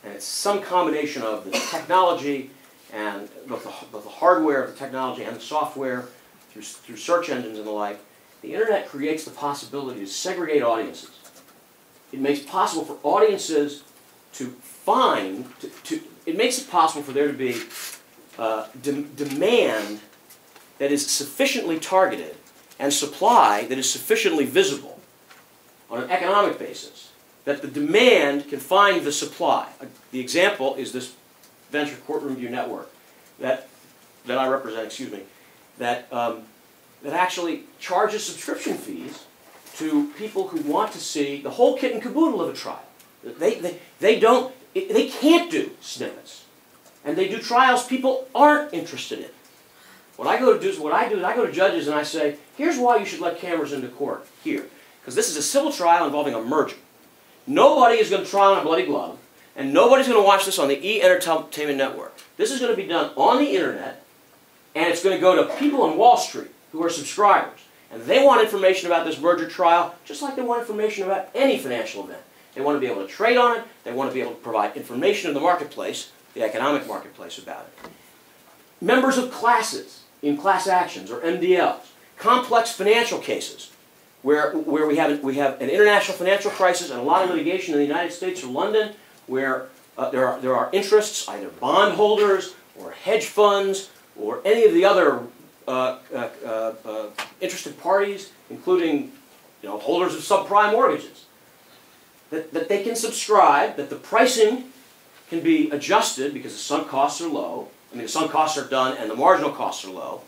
and it's some combination of the technology and both the hardware of the technology and the software through search engines and the like, the internet creates the possibility to segregate audiences. It makes it possible for audiences to find, it makes it possible for there to be demand that is sufficiently targeted and supply that is sufficiently visible on an economic basis, that the demand can find the supply. The example is this venture Courtroom View network that I represent, that actually charges subscription fees to people who want to see the whole kit and caboodle of a trial. They can't do snippets, and they do trials people aren't interested in. What I do is I go to judges and I say, here's why you should let cameras into court here, because this is a civil trial involving a merger. Nobody is going to try on a bloody glove, and nobody's going to watch this on the E! Entertainment Network. This is going to be done on the internet, and it's going to go to people on Wall Street who are subscribers. And they want information about this merger trial just like they want information about any financial event. They want to be able to trade on it. They want to be able to provide information in the marketplace, the economic marketplace, about it. Members of classes in class actions or MDLs, complex financial cases where we have an international financial crisis and a lot of litigation in the United States or London, where there are interests, either bondholders or hedge funds or any of the other interested parties, including holders of subprime mortgages, that they can subscribe, that the pricing can be adjusted because the sunk costs are low, the sunk costs are done and the marginal costs are low,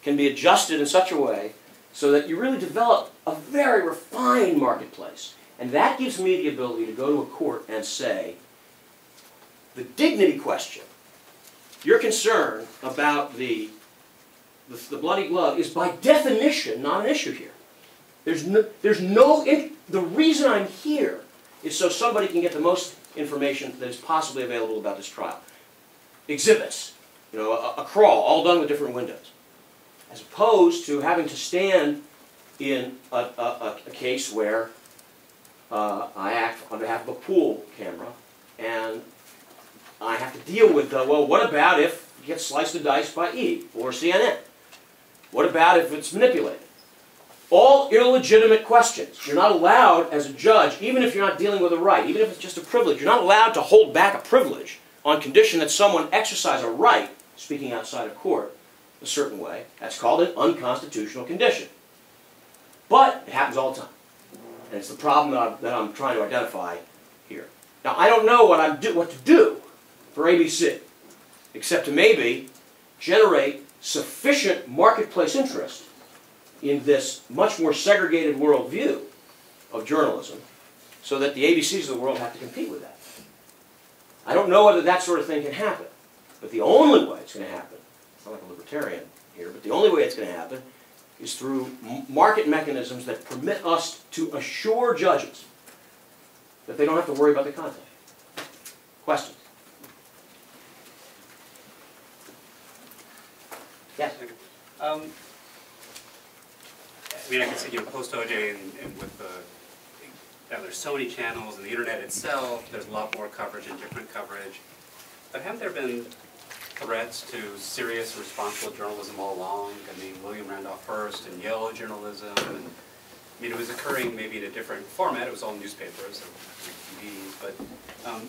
can be adjusted in such a way so that you really develop a very refined marketplace. And that gives me the ability to go to a court and say, the dignity question, your concern about the bloody glove is by definition not an issue here. The reason I'm here is so somebody can get the most information that is possibly available about this trial. Exhibits, a crawl, all done with different windows. As opposed to having to stand in a case where I act on behalf of a pool camera and I have to deal with, well, what about if it gets sliced and diced by E! Or CNN? What about if it's manipulated? All illegitimate questions. You're not allowed as a judge, even if you're not dealing with a right, even if it's just a privilege, you're not allowed to hold back a privilege on condition that someone exercise a right, speaking outside of court, a certain way. That's called an unconstitutional condition. But it happens all the time. And it's the problem that I'm trying to identify here. Now, I don't know what to do for ABC, except to maybe generate sufficient marketplace interest in this much more segregated worldview of journalism so that the ABCs of the world have to compete with that. I don't know whether that sort of thing can happen, but the only way it's going to happen, I'm not like a libertarian here, but the only way it's going to happen is through market mechanisms that permit us to assure judges that they don't have to worry about the content. Questions? Yes? I mean, I can see post-OJ and with there's so many channels and the internet itself, there's a lot more coverage and different coverage. But haven't there been threats to serious, responsible journalism all along? I mean, William Randolph Hearst and yellow journalism. And, I mean, it was occurring maybe in a different format. It was all newspapers and TVs. But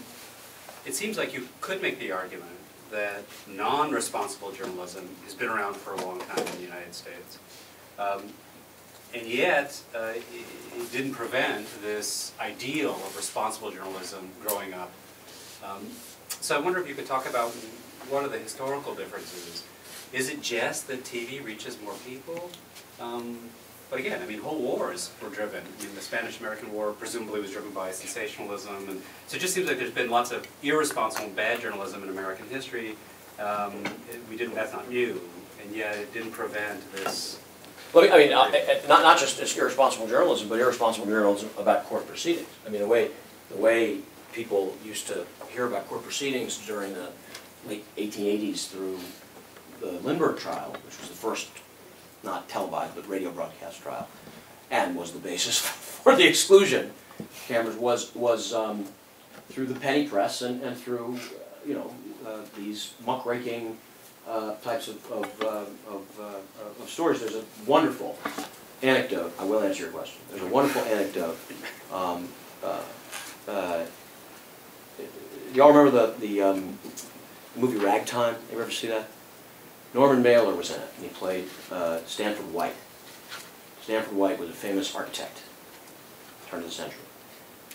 it seems like you could make the argument that non-responsible journalism has been around for a long time in the United States. And yet, it didn't prevent this ideal of responsible journalism growing up. So I wonder if you could talk about what are the historical differences. Is it just that TV reaches more people? But again, I mean, whole wars were driven. I mean, the Spanish-American War presumably was driven by sensationalism, and so it just seems like there's been lots of irresponsible, bad journalism in American history. That's not new, and yet it didn't prevent this. Well, I mean, not just irresponsible journalism, but irresponsible journalism about court proceedings. I mean, the way people used to hear about court proceedings during the late 1880s through the Lindbergh trial, which was the first not televised but radio broadcast trial, and was the basis for the exclusion cameras, was through the penny press and through these muckraking types of stories. There's a wonderful anecdote. I will answer your question. There's a wonderful anecdote. Do y'all remember the movie Ragtime? You ever see that? Norman Mailer was in it, and he played Stanford White. Stanford White was a famous architect, turn of the century.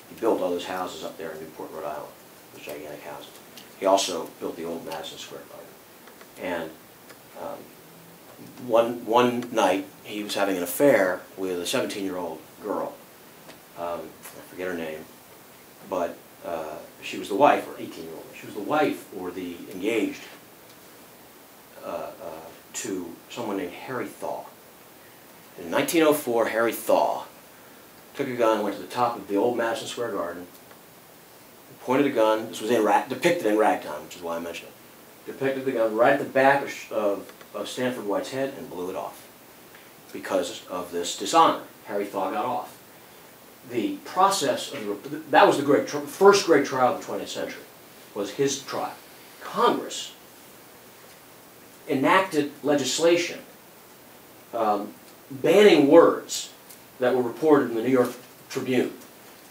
He built all those houses up there in Newport, Rhode Island, those gigantic houses. He also built the old Madison Square Garden. And one night, he was having an affair with a 17-year-old girl. I forget her name, but she was the wife, or 18-year-old. She was the wife or the engaged to someone named Harry Thaw. In 1904, Harry Thaw took a gun, went to the top of the old Madison Square Garden, pointed a gun. This was depicted in Ragtime, which is why I mentioned it. Depicted the gun right at the back of Stanford White's head and blew it off. Because of this dishonor, Harry Thaw got off. The process of that was the first great trial of the 20th century, was his trial. Congress enacted legislation banning words that were reported in the New York Tribune.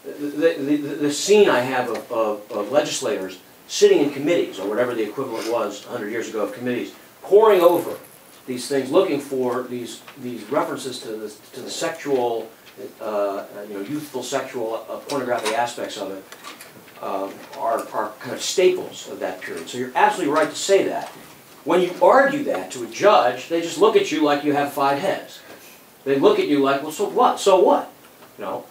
The scene I have of legislators sitting in committees, or whatever the equivalent was 100 years ago of committees, poring over these things, looking for these references to the sexual, youthful sexual pornographic aspects of it, are kind of staples of that period. So you're absolutely right to say that. When you argue that to a judge, they just look at you like you have 5 heads. They look at you like, well, so what? So what? You know,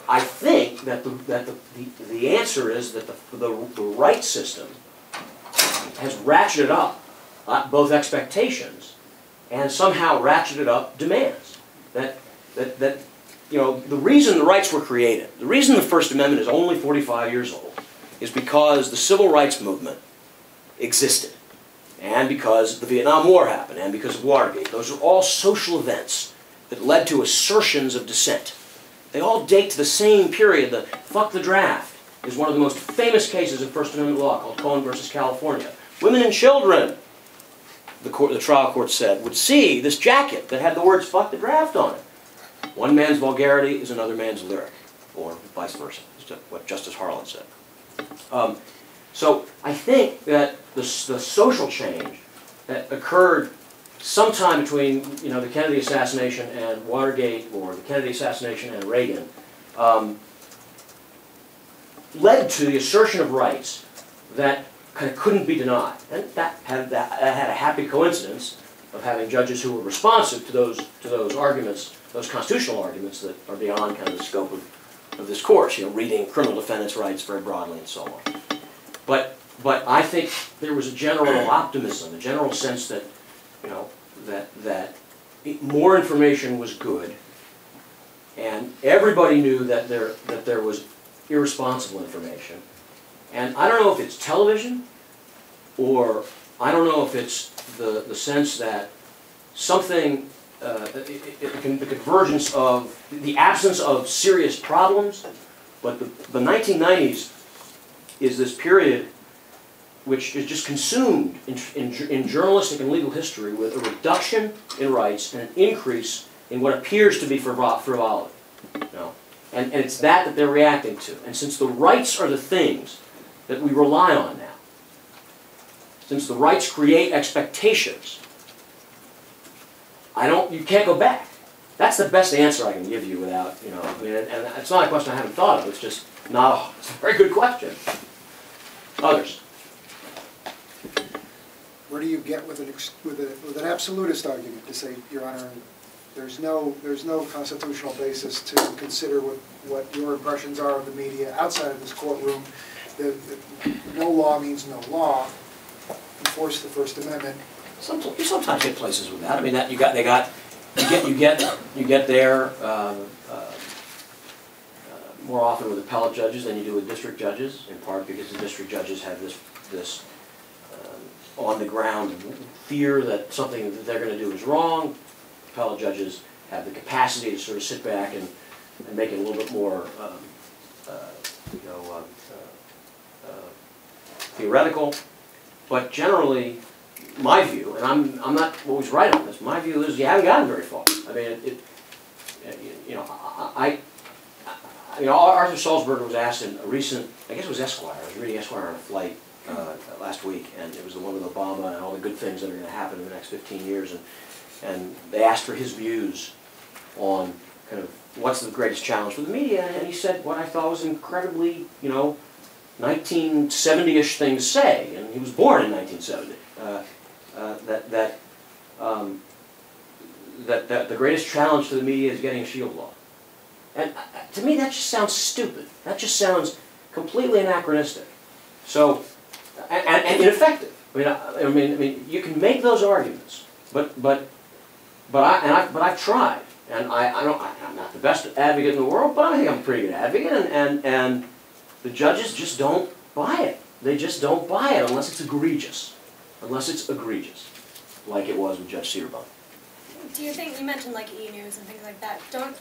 I think that the answer is that the right system has ratcheted up both expectations and somehow ratcheted up demands. That the reason the rights were created, the reason the First Amendment is only 45 years old, is because the civil rights movement existed, and because the Vietnam War happened, and because of Watergate. Those are all social events that led to assertions of dissent. They all date to the same period. The "fuck the draft" is one of the most famous cases of First Amendment law, called Cohen versus California. Women and children, the trial court said, would see this jacket that had the words "fuck the draft" on it. One man's vulgarity is another man's lyric, or vice versa, is what Justice Harlan said. So I think that the social change that occurred sometime between the Kennedy assassination and Watergate, or the Kennedy assassination and Reagan, led to the assertion of rights that kind of couldn't be denied. And that had a happy coincidence of having judges who were responsive to those arguments, those constitutional arguments that are beyond kind of the scope of this course, reading criminal defendants' rights very broadly and so on. But I think there was a general optimism, a general sense that that more information was good, and everybody knew that there was irresponsible information. And I don't know if it's television, or I don't know if it's the sense that something, the convergence of, the absence of serious problems, but the 1990s is this period which is just consumed in journalistic and legal history with a reduction in rights and an increase in what appears to be frivolity. And it's that they're reacting to. And since the rights are the things that we rely on now, since the rights create expectations, you can't go back. That's the best answer I can give you without, and it's not a question I haven't thought of, it's just it's a very good question. Others? where do you get with an absolutist argument to say, Your Honor, there's no constitutional basis to consider what your impressions are of the media outside of this courtroom. No law means no law. Enforce the First Amendment. You sometimes get places with that. I mean, you get there more often with appellate judges than you do with district judges, in part because the district judges have this on the ground fear that something that they're going to do is wrong. Appellate judges have the capacity to sort of sit back and make it a little bit more, theoretical. But generally, my view, and I'm not always right on this. My view is you haven't gotten very far. I mean, Arthur Sulzberger was asked in a recent, I guess it was Esquire. I was reading Esquire on a flight last week, and it was the one with Obama and all the good things that are going to happen in the next 15 years. And they asked for his views on kind of what's the greatest challenge for the media, and he said what I thought was incredibly, 1970-ish thing to say, and he was born in 1970. That the greatest challenge to the media is getting a shield law. And to me, that just sounds stupid. That just sounds completely anachronistic. So, and ineffective. I mean, you can make those arguments, but I've tried, and I'm not the best advocate in the world, but I think I'm a pretty good advocate, and the judges just don't buy it. They just don't buy it unless it's egregious. Unless it's egregious, like it was with Judge Cederbaum. Do you think, you mentioned like E-News and things like that, don't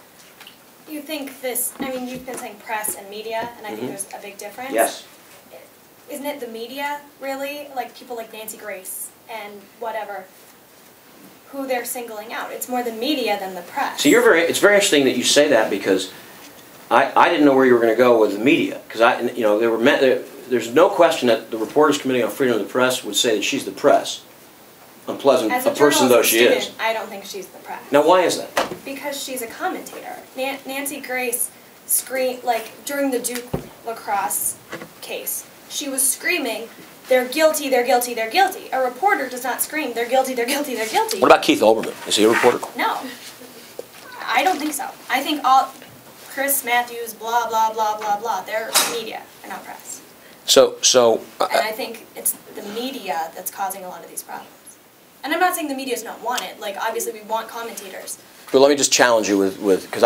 you think this, I mean, you've been saying press and media, and I think there's a big difference. Yes. Isn't it the media, really, like people like Nancy Grace and whatever, who they're singling out? It's more the media than the press. So it's very interesting that you say that, because I didn't know where you were going to go with the media, because there's no question that the Reporters Committee on Freedom of the Press would say that she's the press, unpleasant a person though she is. I don't think she's the press. Now, why is that? Because she's a commentator. Nancy Grace screamed, like during the Duke lacrosse case, she was screaming, "They're guilty, they're guilty, they're guilty." A reporter does not scream, "They're guilty, they're guilty, they're guilty." What about Keith Olbermann? Is he a reporter? No. I don't think so. I think all Chris Matthews, blah, blah, blah, blah, blah, they're media, they're not press. And I think it's the media that's causing a lot of these problems. And I'm not saying the media's not wanted. Like, obviously we want commentators. But let me just challenge you with because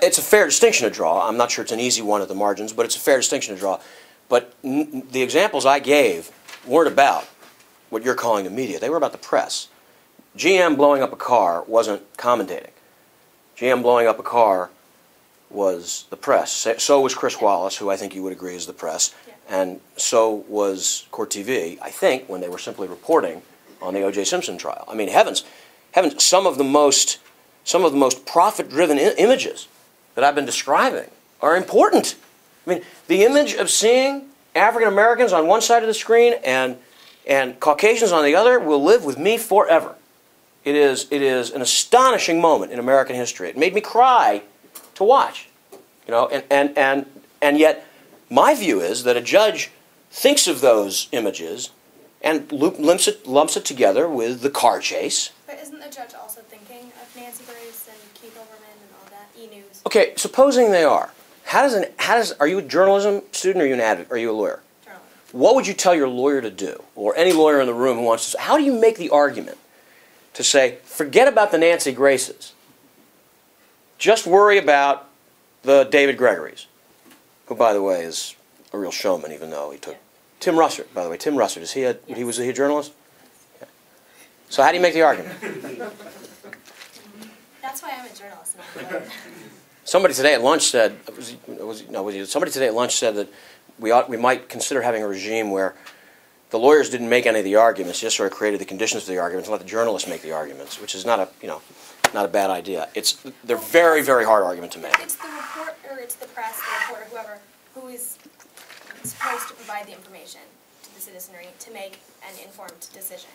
it's a fair distinction to draw. I'm not sure it's an easy one at the margins, but it's a fair distinction to draw. But the examples I gave weren't about what you're calling the media. They were about the press. GM blowing up a car wasn't commentating. GM blowing up a car was the press. So was Chris Wallace, who I think you would agree is the press. Yeah. And so was Court TV, I think, when they were simply reporting on the O.J. Simpson trial. I mean, heavens, some of the most profit-driven images that I've been describing are important. I mean, the image of seeing African Americans on one side of the screen and Caucasians on the other will live with me forever. It is an astonishing moment in American history. It made me cry to watch, and yet my view is that a judge thinks of those images and lumps it together with the car chase. But isn't the judge also thinking of Nancy Grace and Keith Olbermann and all that, E-News? Okay, supposing they are, are you a journalism student or are you an advocate? Are you a lawyer? Journalism. What would you tell your lawyer to do, or any lawyer in the room who wants to? How do you make the argument to say, forget about the Nancy Graces, just worry about the David Gregory's, who, by the way, is a real showman, even though he took... Yeah. Tim Russert, by the way. Tim Russert, was he a journalist? Yeah. So how do you make the argument? That's why I'm a journalist. Not a lawyer. Somebody today at lunch said, somebody today at lunch said that we might consider having a regime where the lawyers didn't make any of the arguments, just sort of created the conditions for the arguments and let the journalists make the arguments, which is not a bad idea. They're very, very hard argument to make. It's the reporter, it's the press, the reporter, whoever, who is supposed to provide the information to the citizenry to make an informed decision.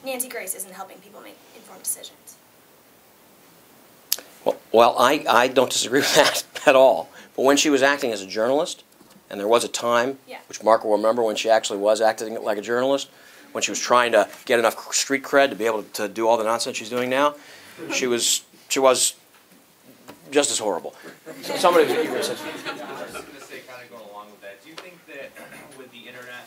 Nancy Grace isn't helping people make informed decisions. Well, I don't disagree with that at all. But when she was acting as a journalist, and there was a time, which Mark will remember when she actually was acting like a journalist, when she was trying to get enough street cred to be able to do all the nonsense she's doing now, she was just as horrible. So somebody was eager to say. I was just going to say, kind of going along with that, do you think that with the internet,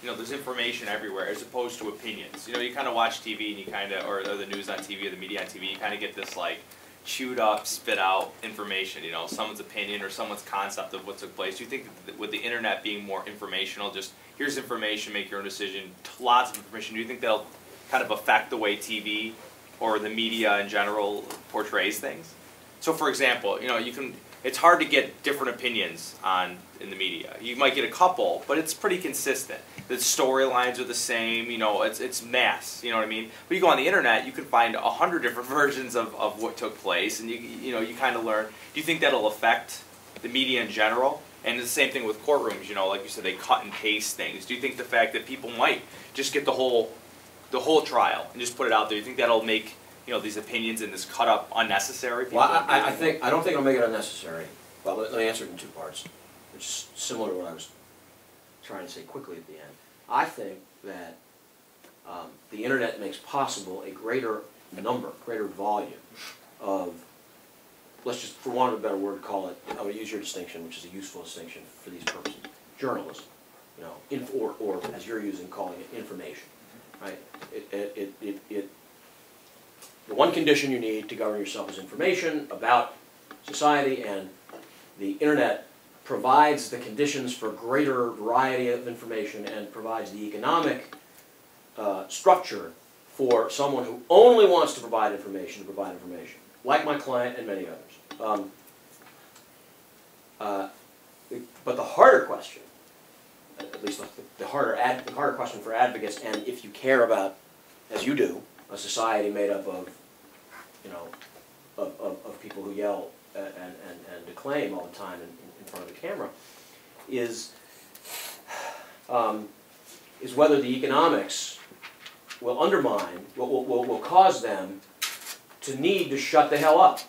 and there's information everywhere as opposed to opinions? You kind of watch TV and you kind of, or the news on TV or the media on TV, you kind of get this like chewed up, spit out information. Someone's opinion or someone's concept of what took place. Do you think that with the internet being more informational, just here's information, make your own decision, lots of information, do you think they'll kind of affect the way TV or the media in general portrays things? So for example, it's hard to get different opinions in the media. You might get a couple, but it's pretty consistent. The storylines are the same, it's mass, you know what I mean? But you go on the internet, you can find 100 different versions of what took place, and you kind of learn. Do you think that'll affect the media in general? And it's the same thing with courtrooms, like you said, they cut and paste things. Do you think the fact that people might just get the whole trial and just put it out there, you think that'll make these opinions and this cut up unnecessary? Well, I don't think it'll make it unnecessary. Well, let me answer it in two parts, which is similar to what I was trying to say quickly at the end. I think that the internet makes possible a greater volume of, let's just, for want of a better word, call it, I'm going to use your distinction, which is a useful distinction for these purposes, journalism, or as you're using, calling it information, right? The one condition you need to govern yourself is information about society, and the internet provides the conditions for greater variety of information and provides the economic structure for someone who only wants to provide information, like my client and many others. But the harder question, at least the harder question for advocates, and if you care about, as you do, a society made up of, of people who yell and declaim all the time in front of the camera, is whether the economics will undermine, will cause them to need to shut the hell up.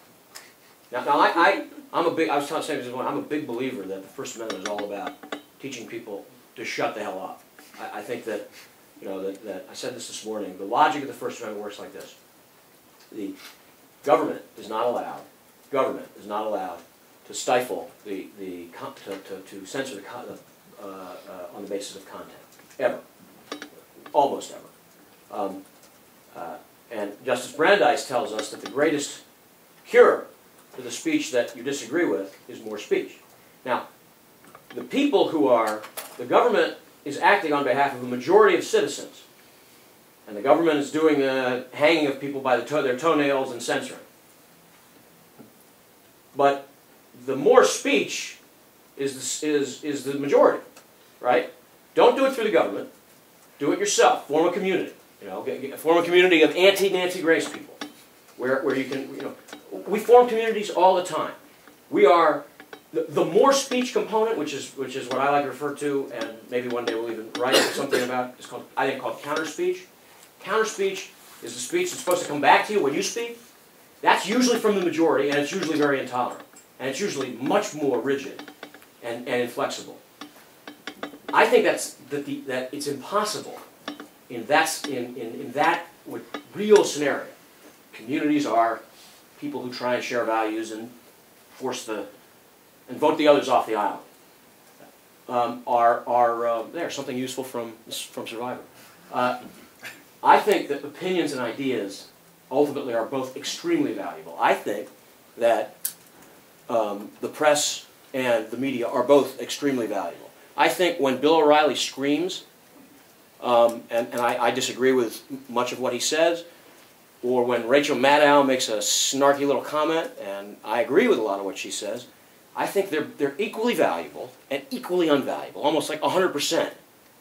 Now I was saying this I'm a big believer that the First Amendment is all about teaching people to shut the hell up. I think that, that I said this morning, the logic of the First Amendment works like this. The government is not allowed to stifle to censor on the basis of content, ever, almost ever. And Justice Brandeis tells us that the greatest cure for the speech that you disagree with is more speech. Now, the government is acting on behalf of a majority of citizens, and the government is doing the hanging of people by their toenails and censoring. But the more speech is the majority, right? Don't do it through the government. Do it yourself. Form a community. Form a community of anti-Nancy Grace people, where you can, we form communities all the time. We are the more speech component, which is what I like to refer to, and maybe one day we'll even write something about. It's called counter speech. Counter speech is the speech that's supposed to come back to you when you speak. That's usually from the majority, and it's usually very intolerant, and it's usually much more rigid and inflexible. I think that it's impossible in that real scenario. Communities are people who try and share values and and vote the others off the aisle. There's something useful from Survivor. I think that opinions and ideas ultimately are both extremely valuable. I think that the press and the media are both extremely valuable. I think when Bill O'Reilly screams, and I disagree with much of what he says, or when Rachel Maddow makes a snarky little comment, and I agree with a lot of what she says, I think they're equally valuable and equally unvaluable, almost like 100%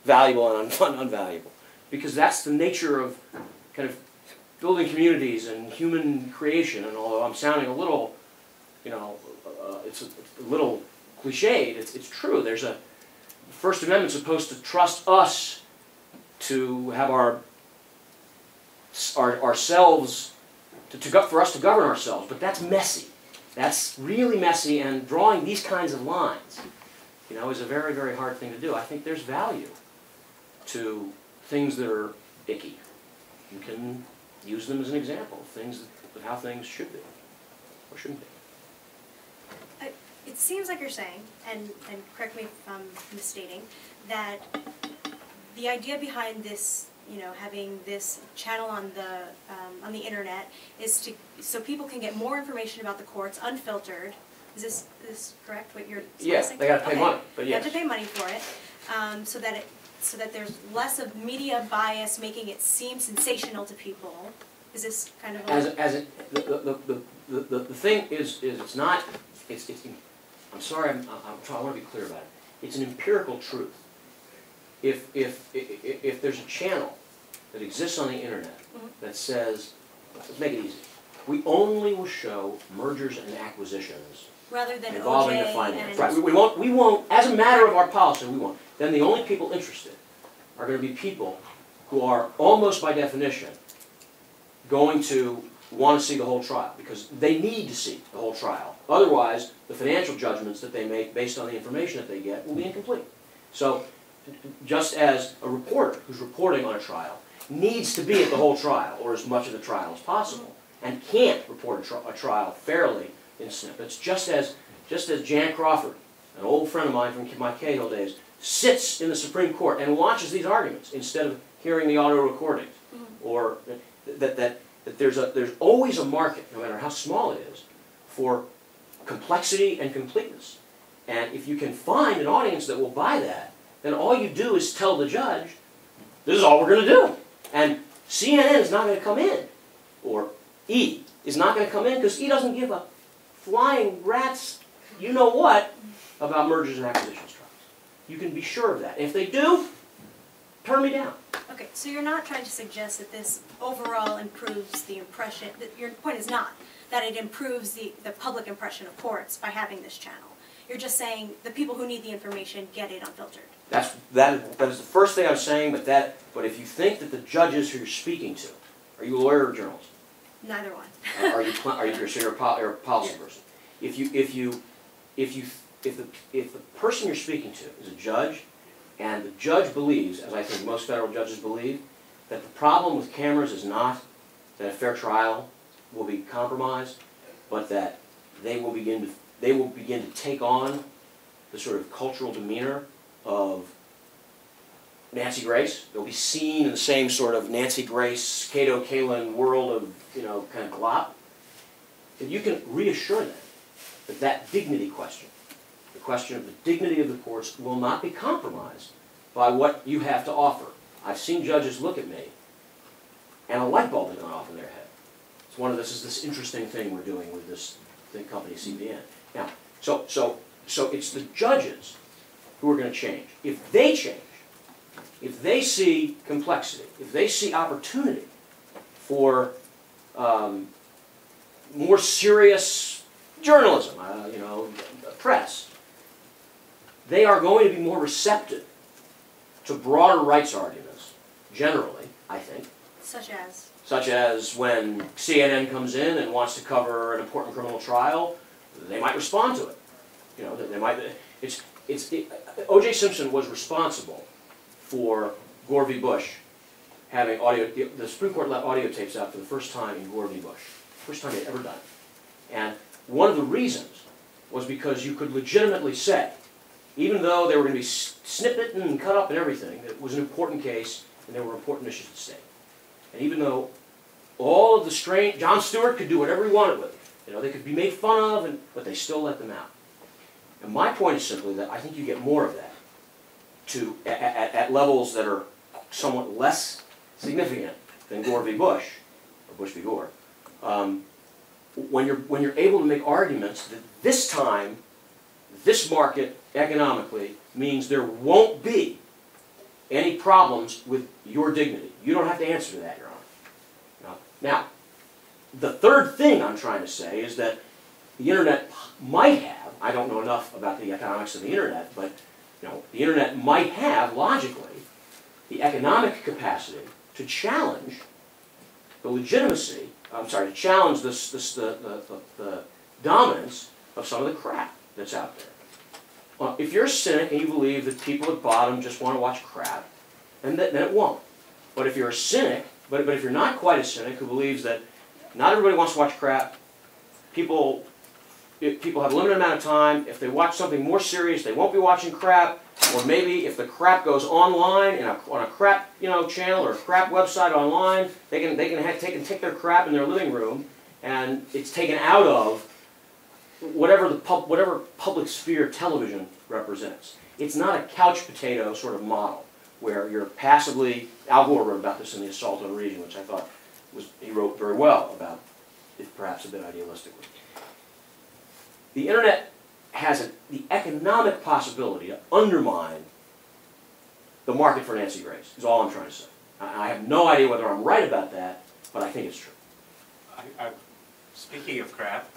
valuable and unvaluable, because that's the nature of kind of building communities and human creation. And although I'm sounding a little, it's a little cliched, it's true. The First Amendment's supposed to trust us to have ourselves, for us to govern ourselves, but that's messy. That's really messy, and drawing these kinds of lines, is a very, very hard thing to do. I think there's value to things that are icky. You can use them as an example of things of how things should be or shouldn't be. It seems like you're saying, and correct me if I'm misstating, that the idea behind this, you know, having this channel on the internet is so people can get more information about the courts unfiltered. Is this correct? What you're Yes, they got to pay money, but yes. They have to pay money for it, so that there's less of media bias making it seem sensational to people. Is this kind of the thing is it's not it's I'm sorry, I want to be clear about it. It's an empirical truth. If there's a channel that exists on the internet that says, let's make it easy, we only will show mergers and acquisitions rather than involving the OJ finance. and Right. We won't, as a matter of our policy, we won't. Then the only people interested are going to be people who are almost by definition going to want to see the whole trial, because they need to see the whole trial. Otherwise, the financial judgments that they make based on the information that they get will be incomplete. So, just as a reporter who's reporting on a trial needs to be at the whole trial, or as much of the trial as possible, and can't report a trial fairly in snippets, just as Jan Crawford, an old friend of mine from my Cahill days, sits in the Supreme Court and watches these arguments instead of hearing the audio recordings, or that there's always a market, no matter how small it is, for complexity and completeness. And if you can find an audience that will buy that, then all you do is tell the judge, this is all we're going to do. And CNN is not going to come in, or E is not going to come in, because E doesn't give a flying rat's you-know-what about mergers and acquisitions trials. You can be sure of that. And if they do, turn me down. Okay, so you're not trying to suggest that this overall improves the impression, that your point is not that it improves the public impression of courts by having this channel. You're just saying the people who need the information get it unfiltered. That is the first thing I'm saying, but if you think that the judges who you're speaking to, are you a lawyer or a journalist? Neither one. Are you a policy person? If the person you're speaking to is a judge, and the judge believes, as I think most federal judges believe, that the problem with cameras is not that a fair trial will be compromised, but that they will begin to take on the sort of cultural demeanor of Nancy Grace. They'll be seen in the same sort of Nancy Grace, Cato Kalin world of, kind of glop. If you can reassure them that dignity question, the question of the dignity of the courts, will not be compromised by what you have to offer. I've seen judges look at me, and a light bulb has gone off in their head. It's one of this interesting thing we're doing with this company, CBN. Now, so it's the judges who are going to change. If they change, if they see complexity, if they see opportunity for more serious journalism, press, they are going to be more receptive to broader rights arguments, generally, I think. Such as? Such as when CNN comes in and wants to cover an important criminal trial, they might respond to it. They might. O.J. Simpson was responsible for Gore v. Bush having audio. The Supreme Court let audio tapes out for the first time in Gore v. Bush. First time they'd ever done it. And one of the reasons was because you could legitimately say, even though they were going to be snippet and cut up and everything, it was an important case and there were important issues at stake. And even though all of the strange, Jon Stewart could do whatever he wanted with it. They could be made fun of, but they still let them out. And my point is simply that I think you get more of that at levels that are somewhat less significant than Gore v. Bush, or Bush v. Gore, when you're able to make arguments that this time, this market economically means there won't be any problems with your dignity. You don't have to answer to that, Your Honor. Now, the third thing I'm trying to say is that the Internet might have, I don't know enough about the economics of the Internet, but the Internet might have, logically, the economic capacity to challenge the legitimacy, to challenge the dominance of some of the crap that's out there. Well, if you're a cynic and you believe that people at bottom just want to watch crap, and then it won't. But if you're a cynic, but if you're not quite a cynic who believes that not everybody wants to watch crap, people have a limited amount of time. If they watch something more serious, they won't be watching crap. Or maybe if the crap goes online on a crap channel or a crap website online, they can take their crap in their living room, and it's taken out of whatever public sphere television represents. It's not a couch potato sort of model where you're passively. Al Gore wrote about this in The Assault on Reason, which I thought he wrote very well about, if perhaps a bit idealistically. The internet has the economic possibility to undermine the market for Nancy Grace, is all I'm trying to say. I have no idea whether I'm right about that, but I think it's true. Speaking of crap,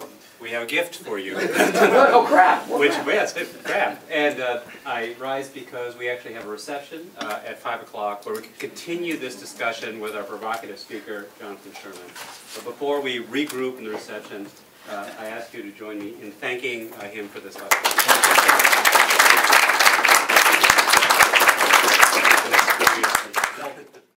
we have a gift for you. Oh, crap! Yes, crap. And I rise because we actually have a reception at 5 o'clock where we can continue this discussion with our provocative speaker, Jonathan Sherman. But before we regroup in the reception, I ask you to join me in thanking him for this lecture.